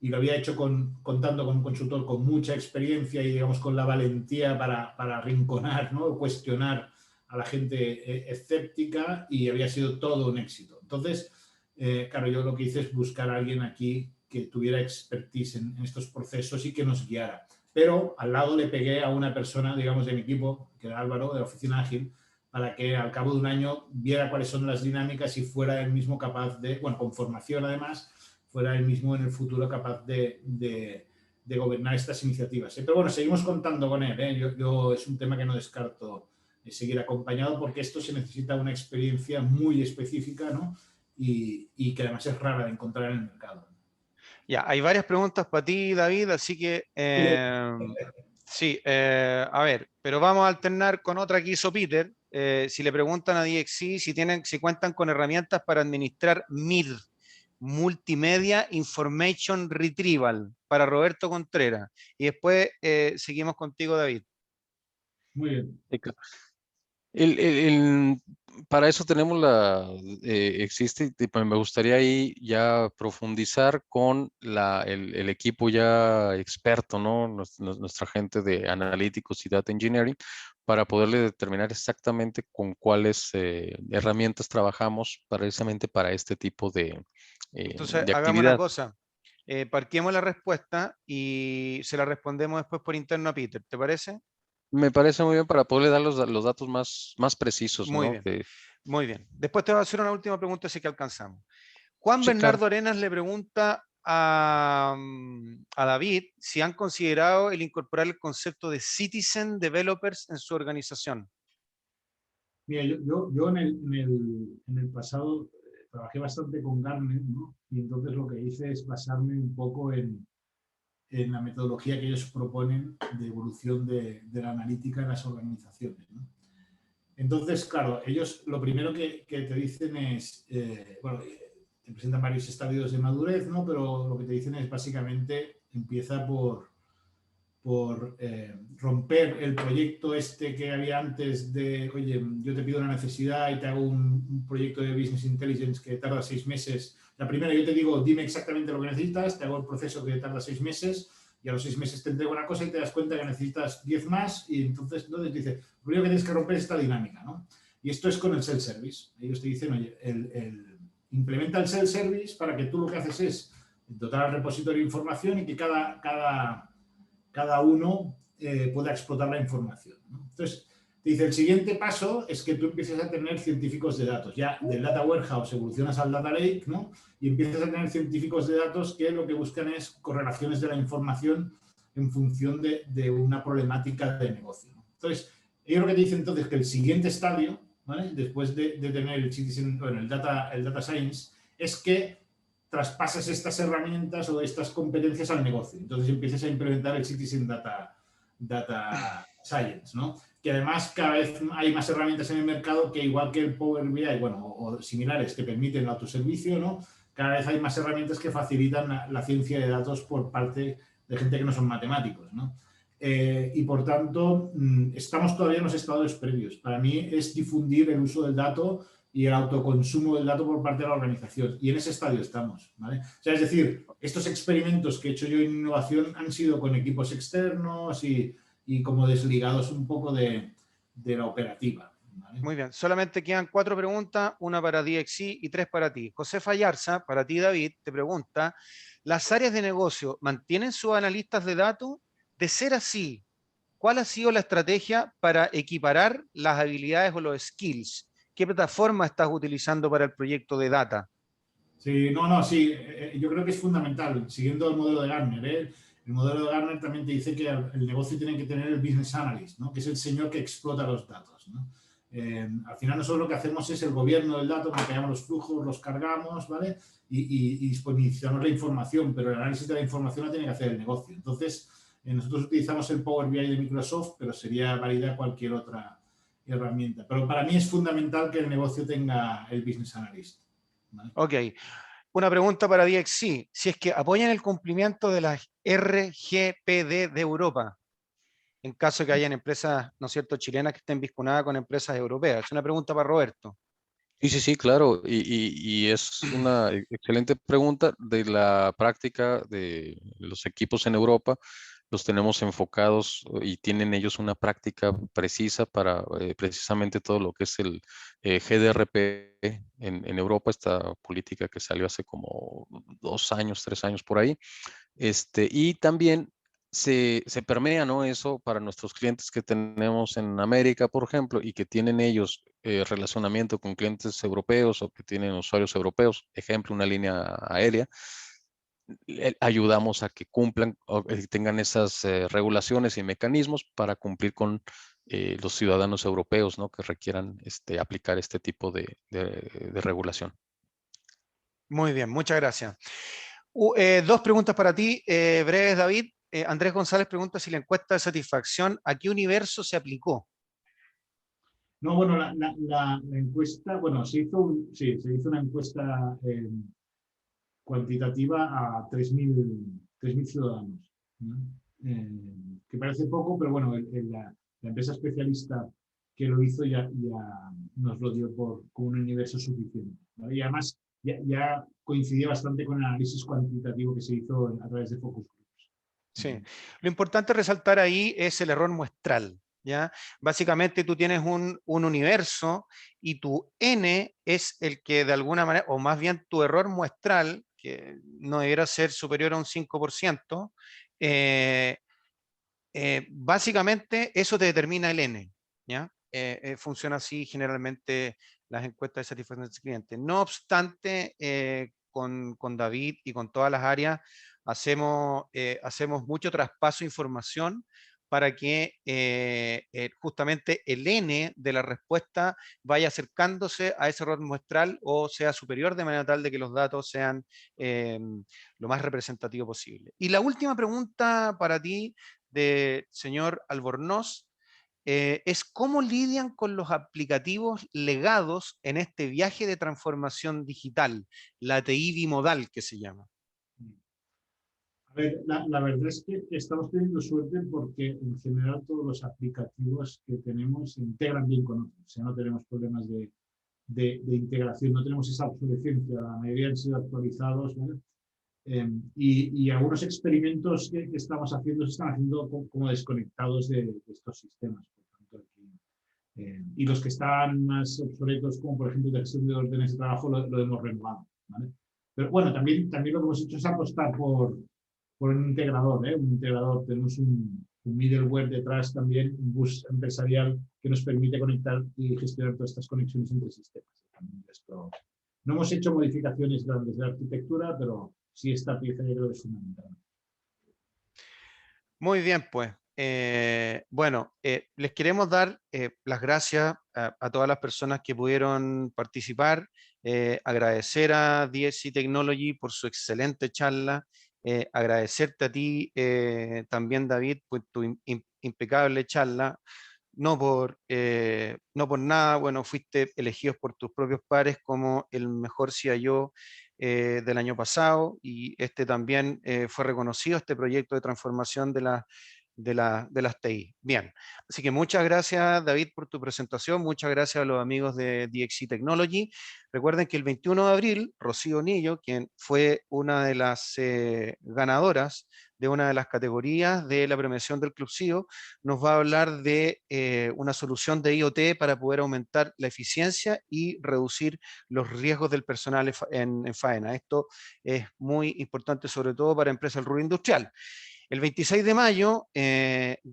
Y lo había hecho contando con un consultor con mucha experiencia y, digamos, con la valentía para arrinconar, ¿no? Cuestionar a la gente escéptica, y había sido todo un éxito. Entonces, claro, yo lo que hice es buscar a alguien aquí que tuviera expertise en estos procesos y que nos guiara. Pero al lado le pegué a una persona, digamos, de mi equipo, que era Álvaro, de la oficina ágil, para que al cabo de un año viera cuáles son las dinámicas y fuera él mismo capaz de, bueno, con formación además, fuera él mismo en el futuro capaz de gobernar estas iniciativas. Pero bueno, seguimos contando con él, ¿eh? Yo es un tema que no descarto seguir acompañado, porque esto se necesita una experiencia muy específica, ¿no? Y que además es rara de encontrar en el mercado. Ya, hay varias preguntas para ti, David, así que sí, a ver, pero vamos a alternar con otra que hizo Peter. Si le preguntan a DXC si cuentan con herramientas para administrar MIR, Multimedia Information Retrieval, para Roberto Contreras. Y después seguimos contigo, David. Muy bien. Para eso tenemos existe, pues, me gustaría ahí ya profundizar con el equipo ya experto, ¿no? Nuestra gente de analíticos y data engineering, para poderle determinar exactamente con cuáles herramientas trabajamos precisamente para este tipo Entonces, de hagamos una actividad. cosa. Parquemos la respuesta y se la respondemos después por interno a Peter. ¿Te parece? Me parece muy bien para poderle dar los datos más precisos, Muy ¿no? bien, muy bien. Después te voy a hacer una última pregunta, si que alcanzamos. Juan Sí, claro. Bernardo Arenas le pregunta a David si han considerado el incorporar el concepto de Citizen Developers en su organización. Mira, yo en el pasado trabajé bastante con Gartner, ¿no? Y entonces lo que hice es basarme un poco en la metodología que ellos proponen de evolución de la analítica en las organizaciones, ¿no? Entonces, claro, ellos lo primero que te dicen es, bueno, te presentan varios estadios de madurez, ¿no? Pero lo que te dicen es básicamente empieza por romper el proyecto este que había antes de, oye, yo te pido una necesidad y te hago un proyecto de Business Intelligence que tarda 6 meses. La primera, yo te digo, dime exactamente lo que necesitas, te hago el proceso que tarda 6 meses y a los 6 meses te entrego una cosa y te das cuenta que necesitas 10 más, y entonces te dice, lo primero que tienes que romper es esta dinámica, ¿no? Y esto es con el self-service. Ellos te dicen, oye, implementa el self-service para que tú lo que haces es dotar al repositorio de información y que cada uno pueda explotar la información, ¿no? Entonces, te dice, el siguiente paso es que tú empieces a tener científicos de datos. Ya del Data Warehouse evolucionas al Data Lake, ¿no? Y empiezas a tener científicos de datos que lo que buscan es correlaciones de la información en función de una problemática de negocio, ¿no? Entonces, ellos lo que te dicen entonces que el siguiente estadio, ¿vale? Después de tener el Data Science, es que traspasas estas herramientas o estas competencias al negocio. Entonces empiezas a implementar el Citizen Data Science, ¿no? Que además cada vez hay más herramientas en el mercado que, igual que el Power BI, bueno, o similares, que permiten el autoservicio, ¿no? Cada vez hay más herramientas que facilitan la ciencia de datos por parte de gente que no son matemáticos, ¿no? Y por tanto, estamos todavía en los estados previos. Para mí es difundir el uso del dato y el autoconsumo del dato por parte de la organización. Y en ese estadio estamos, ¿vale? O sea, es decir, estos experimentos que he hecho yo en innovación han sido con equipos externos y como desligados un poco de la operativa, ¿vale? Muy bien, solamente quedan 4 preguntas, una para DXC y 3 para ti. José Fallarza, para ti, David, te pregunta, ¿las áreas de negocio mantienen sus analistas de datos? De ser así, ¿cuál ha sido la estrategia para equiparar las habilidades o los skills? ¿Qué plataforma estás utilizando para el proyecto de data? Sí, sí, yo creo que es fundamental, siguiendo el modelo de Gartner, ¿eh? El modelo de Gartner también te dice que el negocio tiene que tener el business analyst, ¿no? Que es el señor que explota los datos, ¿no? Al final nosotros lo que hacemos es el gobierno del dato, mapeamos los flujos, los cargamos, ¿vale? Y disponibilizamos la información, pero el análisis de la información lo tiene que hacer el negocio. Entonces, nosotros utilizamos el Power BI de Microsoft, pero sería válida cualquier otra herramienta. Pero para mí es fundamental que el negocio tenga el business analyst, ¿vale? Ok, una pregunta para DXC. Si es que apoyan el cumplimiento de las RGPD de Europa, en caso de que hayan empresas, ¿no es cierto?, chilenas que estén vinculadas con empresas europeas. Es una pregunta para Roberto. Sí, claro. Y es una excelente pregunta. De la práctica de los equipos en Europa, los tenemos enfocados y tienen ellos una práctica precisa para precisamente todo lo que es el GDRP en Europa, esta política que salió hace como 2 años, 3 años por ahí. Y también se permea, ¿no? Eso para nuestros clientes que tenemos en América, por ejemplo, y que tienen ellos relacionamiento con clientes europeos o que tienen usuarios europeos, ejemplo, una línea aérea, ayudamos a que cumplan o tengan esas regulaciones y mecanismos para cumplir con los ciudadanos europeos, ¿no? Que requieran aplicar este tipo de regulación. Muy bien, muchas gracias. Dos preguntas para ti, breves, David. Andrés González pregunta si la encuesta de satisfacción, ¿a qué universo se aplicó? No, bueno, la encuesta, bueno, se hizo una encuesta cuantitativa a 3.000 ciudadanos, ¿no? Que parece poco, pero bueno, la empresa especialista que lo hizo ya nos lo dio con un universo suficiente, ¿vale? Y además ya coincidía bastante con el análisis cuantitativo que se hizo a través de focus groups. Sí, lo importante resaltar ahí es el error muestral, ¿ya? Básicamente tú tienes un universo y tu N es el que de alguna manera, o más bien tu error muestral, que no debiera ser superior a un 5%, básicamente eso te determina el N, ¿ya? Funciona así generalmente las encuestas de satisfacción del cliente. No obstante, con David y con todas las áreas hacemos mucho traspaso de información para que justamente el N de la respuesta vaya acercándose a ese error muestral o sea superior, de manera tal de que los datos sean lo más representativo posible. Y la última pregunta para ti, de señor Albornoz, es cómo lidian con los aplicativos legados en este viaje de transformación digital, la TI bimodal que se llama. A ver, la verdad es que estamos teniendo suerte porque en general todos los aplicativos que tenemos se integran bien con otros. O sea, no tenemos problemas de integración, no tenemos esa obsolescencia, la mayoría han sido actualizados, ¿vale? Y algunos experimentos que estamos haciendo se están haciendo como desconectados de estos sistemas. Por tanto, y los que están más obsoletos, como por ejemplo la gestión de órdenes de trabajo, lo hemos renovado, ¿vale? Pero bueno, también lo que hemos hecho es apostar por un integrador, ¿eh? Un integrador. Tenemos un middleware detrás también, un bus empresarial que nos permite conectar y gestionar todas estas conexiones entre sistemas. Esto, no hemos hecho modificaciones grandes de la arquitectura, pero sí esta pieza yo creo que es fundamental. Muy bien, pues. Bueno, les queremos dar las gracias a todas las personas que pudieron participar, agradecer a DXC Technology por su excelente charla, agradecerte a ti también, David, por tu impecable charla. No por nada, bueno, fuiste elegidos por tus propios pares como el mejor CIO del año pasado, y este también fue reconocido, este proyecto de transformación de las TI. Bien, así que muchas gracias, David, por tu presentación, muchas gracias a los amigos de DXC Technology. Recuerden que el 21 de abril, Rocío Nillo, quien fue una de las ganadoras de una de las categorías de la premiación del Club CIO, nos va a hablar de una solución de IoT para poder aumentar la eficiencia y reducir los riesgos del personal en faena. Esto es muy importante, sobre todo para empresas del rubro industrial. El 26 de mayo,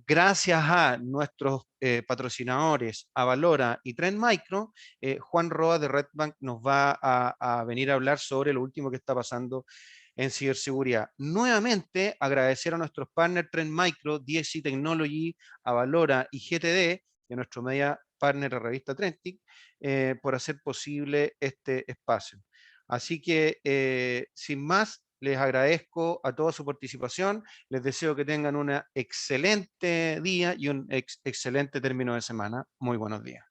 gracias a nuestros patrocinadores Avalora y Trend Micro, Juan Roa de Redbank nos va a venir a hablar sobre lo último que está pasando en ciberseguridad. Nuevamente, agradecer a nuestros partners Trend Micro, DXC Technology, Avalora y GTD, y a nuestro media partner, la revista Trendtic, por hacer posible este espacio. Así que, sin más, les agradezco a toda su participación, les deseo que tengan un excelente día y un excelente término de semana. Muy buenos días.